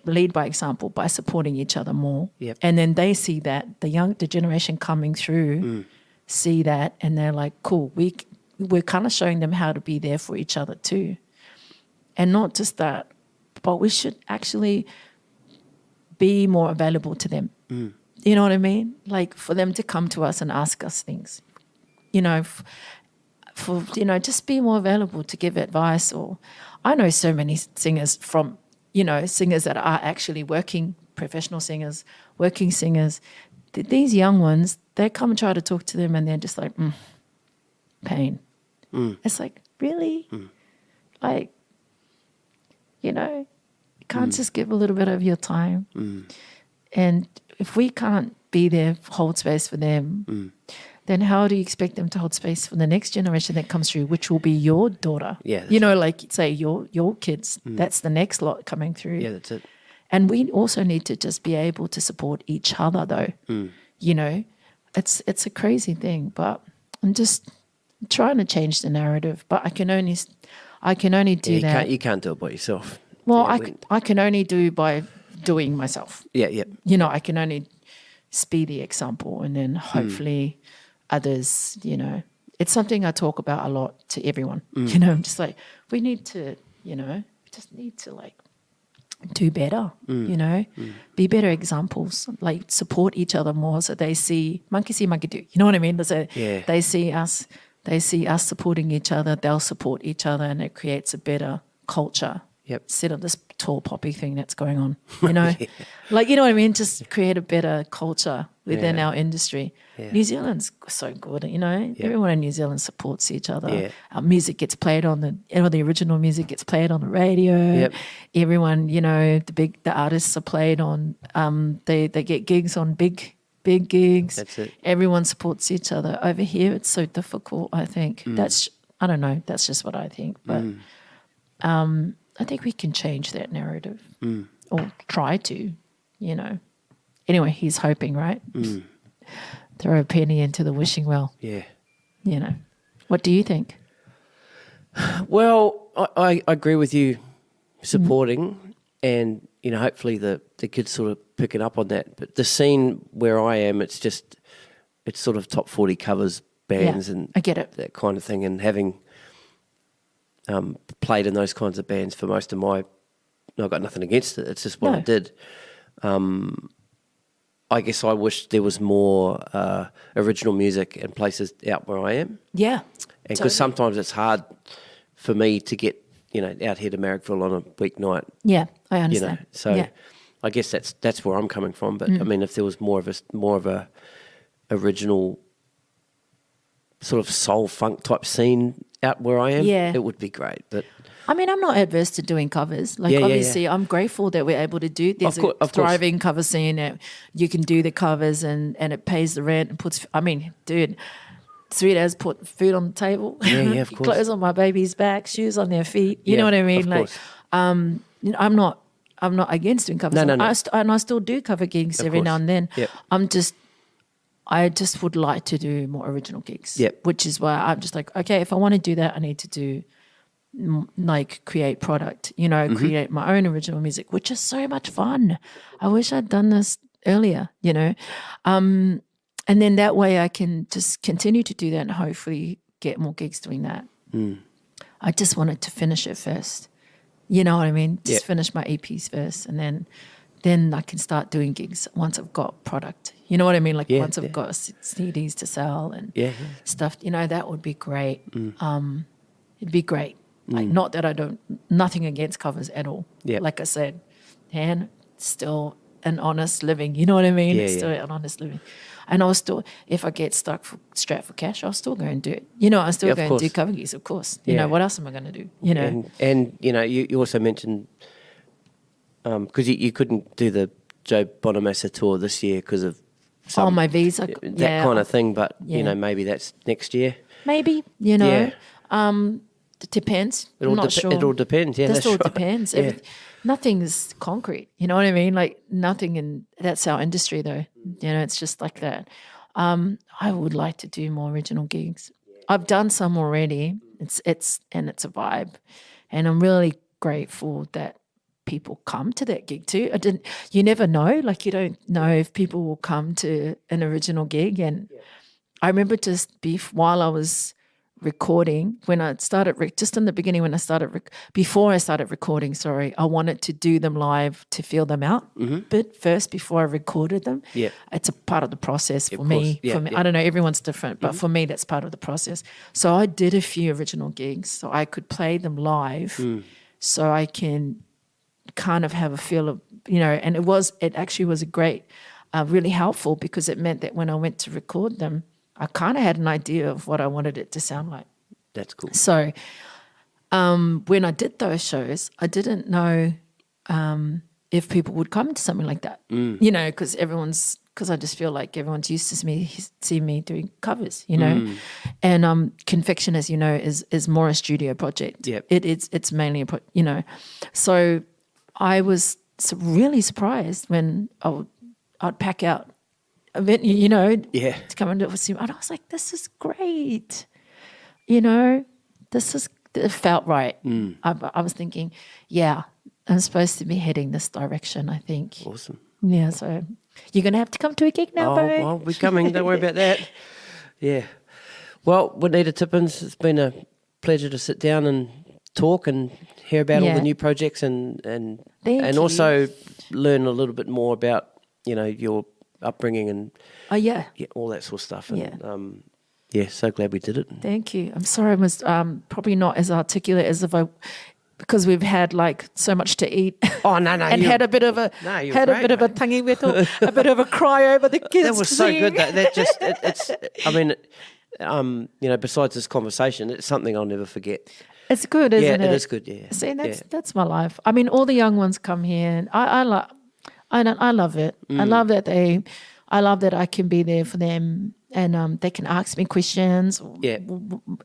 lead by example by supporting each other more. Yep. And then they see that, the generation coming through see that, and they're like, cool, we're kind of showing them how to be there for each other too. And not just that, but we should actually be more available to them. You know what I mean? Like for them to come to us and ask us things, just be more available to give advice. Or I know so many singers from, singers that are actually working, professional singers, working singers. These young ones, they come and try to talk to them and they're just like, pain. It's like, really? Like, you can't just give a little bit of your time. And if we can't be there, hold space for them, then how do you expect them to hold space for the next generation that comes through, which will be your daughter? Yeah, like say your kids. That's the next lot coming through. Yeah, that's it. And we also need to just be able to support each other, though. It's a crazy thing, but I'm just trying to change the narrative. But I can only do that. You can't do it by yourself. Well, Yeah, I can only do by doing myself. Yeah. I can only be the example, and then hopefully others. It's something I talk about a lot to everyone. I'm just like, we need to, we just need to like do better, be better examples, like support each other more so they see monkey do. You know what I mean? So they see us supporting each other, they'll support each other, and it creates a better culture. Yep. Instead of this tall poppy thing that's going on, like, you know what I mean? Just create a better culture within our industry. Yeah. New Zealand's so good, everyone in New Zealand supports each other. Yeah. Our music gets played on the original music gets played on the radio. Yep. Everyone, the artists are played on, they get gigs on big gigs. That's it. Everyone supports each other. Over here, it's so difficult, I think. I don't know, that's just what I think. But I think we can change that narrative or try to, Anyway, he's hoping, right? Throw a penny into the wishing well. Yeah. What do you think? Well, I agree with you supporting and, hopefully the kids sort of picking up on that. But the scene where I am, it's sort of top 40 covers bands and I get it. That kind of thing, and having played in those kinds of bands for most of my, I've got nothing against it. It's just what I did. I guess I wish there was more original music in places out where I am. Yeah. And because sometimes it's hard for me to get, out here to Marrickville on a weeknight. Yeah, I understand. So I guess that's where I'm coming from. But I mean, if there was more of a original sort of soul funk type scene out where I am, it would be great. But I mean, I'm not adverse to doing covers. Like, obviously, I'm grateful that we're able to do. There's a thriving cover scene that you can do the covers and it pays the rent and puts. I mean, dude, Sweet as put food on the table. Yeah, of course. Clothes on my baby's back, shoes on their feet. You know what I mean? Like, I'm not against doing covers. No. I still do cover gigs every now and then. Yep. I just would like to do more original gigs. Yep. Which is why I'm just like, okay, if I want to do that, I need to do create product, create my own original music, which is so much fun. I wish I'd done this earlier, and then that way I can just continue to do that and hopefully get more gigs doing that. I just wanted to finish it first. You know what I mean? Just finish my EPs first, and then I can start doing gigs once I've got product. You know what I mean? Like once I've got CDs to sell and stuff, that would be great. It'd be great. Like, not that I don't, nothing against covers at all. Yep. Like I said, still an honest living. You know what I mean? It's still an honest living. And I'll still, if I get strapped for cash, I'll still go and do it. I'll still go and do cover gigs, of course. What else am I going to do? And you also mentioned, because you couldn't do the Joe Bonamassa tour this year because of my visa. That kind of thing, but, maybe that's next year. Maybe, it depends. I'm not sure. It all depends, This all depends. Nothing's concrete. You know what I mean? Like, nothing that's our industry though. It's just like that. I would like to do more original gigs. I've done some already. It's a vibe. And I'm really grateful that people come to that gig too. You never know. Like, you don't know if people will come to an original gig. And I remember while I was recording, when I started, just in the beginning when I started, before I started recording, I wanted to do them live to feel them out but first before I recorded them. Yeah. It's a part of the process for me. Yeah, for me. I don't know, everyone's different, but for me that's part of the process. So I did a few original gigs so I could play them live so I can kind of have a feel of, and it actually was a great, really helpful, because it meant that when I went to record them, I kind of had an idea of what I wanted it to sound like. That's cool. So when I did those shows, I didn't know if people would come to something like that, because I just feel like everyone's used to see me doing covers, and Confection, as you know, is more a studio project. Yep. It's mainly so I was really surprised when I'd pack out event, to come and do it with him. And I was like, this is great. It felt right. I was thinking, I'm supposed to be heading this direction, I think. Awesome. Yeah, so you're going to have to come to a gig now, Bo. Well, we're coming. Don't worry about that. Yeah. Well, Juanita Tippins, it's been a pleasure to sit down and talk and hear about all Yeah. the new projects and Thank you. also learn a little bit more about, your upbringing and Oh, yeah. all that sort of stuff. And, Yeah. So glad we did it. Thank you. I'm sorry I was probably not as articulate as if I, because we've had like so much to eat. Oh, no. And had a bit of a you're had great, a bit of a tangi weto, a bit of a cry over the kids. That was so good. That just, it's, I mean, besides this conversation, it's something I'll never forget. It's good, isn't it? Yeah, it is good, yeah. See, that's my life. I mean, all the young ones come here and I love it. I love that I love that I can be there for them and they can ask me questions,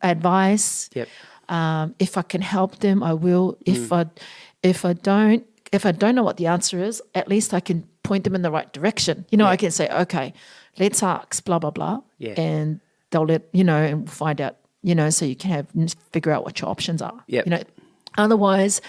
advice. Yep. If I can help them, I will. If I don't know what the answer is, at least I can point them in the right direction. I can say, okay, let's ask blah blah blah, and they'll and find out. So you can figure out what your options are. Yep. Otherwise,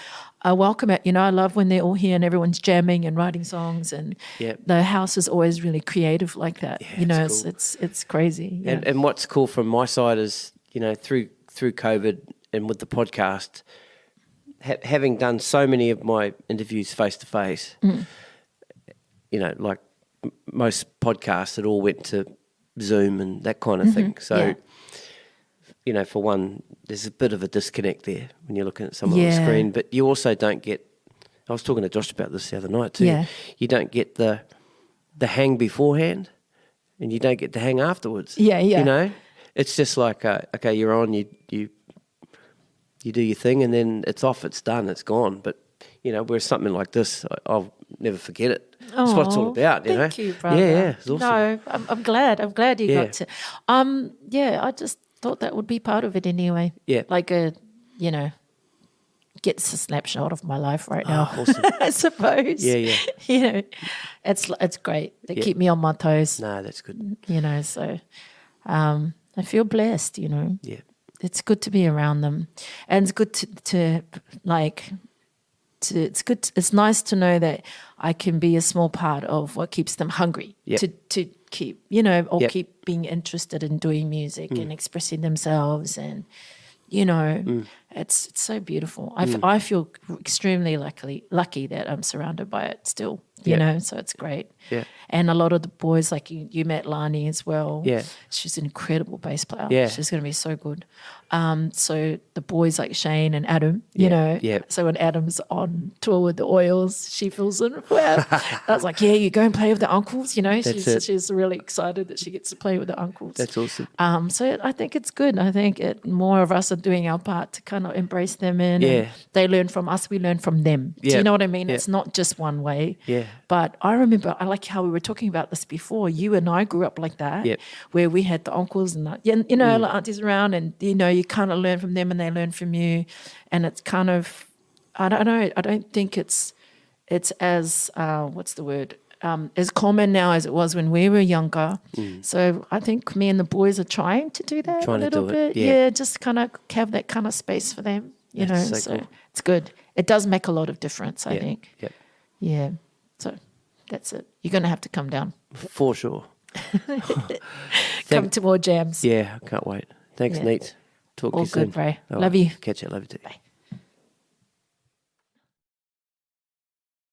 I welcome it. I love when they're all here and everyone's jamming and writing songs, and the house is always really creative like that. Yeah, it's cool. It's crazy. Yeah. And what's cool from my side is, through COVID and with the podcast, having done so many of my interviews face to face, like most podcasts, it all went to Zoom and that kind of thing. So, for one, there's a bit of a disconnect there when you're looking at someone on the screen, but you also don't get, I was talking to Josh about this the other night too, you don't get the hang beforehand and you don't get the hang afterwards. Yeah. It's just like, okay, you're on, you do your thing and then it's off, it's done, it's gone. But, whereas something like this, I'll never forget it. That's what it's all about, Thank you, brother. Yeah, it's awesome. No, I'm glad you got to. I just thought that would be part of it anyway. Yeah. Like gets a snapshot of my life right now. Awesome. I suppose. Yeah. It's great. They keep me on my toes. No, that's good. So I feel blessed, Yeah. It's good to be around them. And it's good it's nice to know that I can be a small part of what keeps them hungry to keep, keep being interested in doing music and expressing themselves and, it's so beautiful. I feel extremely lucky that I'm surrounded by it still, so it's great. Yeah. And a lot of the boys, like you met Lani as well. Yeah. She's an incredible bass player. Yeah. She's going to be so good. So the boys like Shane and Adam, Yeah. So when Adam's on tour with the Oils, she fills in. Well, I was like, yeah, you go and play with the uncles, She's really excited that she gets to play with the uncles. That's awesome. So I think it's good. I think more of us are doing our part to kind of embrace them in. And they learn from us, we learn from them. Do you know what I mean? It's not just one way. Yeah. But I remember, I like how we were talking about this before. You and I grew up like that, where we had the uncles and the aunties around, and you kind of learn from them and they learn from you, and it's kind of, I don't know. I don't think it's as what's the word? As common now as it was when we were younger. So I think me and the boys are trying to do that a little bit. Yeah, just kind of have that kind of space for them. So cool. It's good. It does make a lot of difference, I think. Yep. Yeah. So that's it. You're going to have to come down. For sure. Come to more jams. Yeah, I can't wait. Thanks, Neat. Talk to All you soon. good, Bray. All Love right. you. Catch you. Love you too. Bye.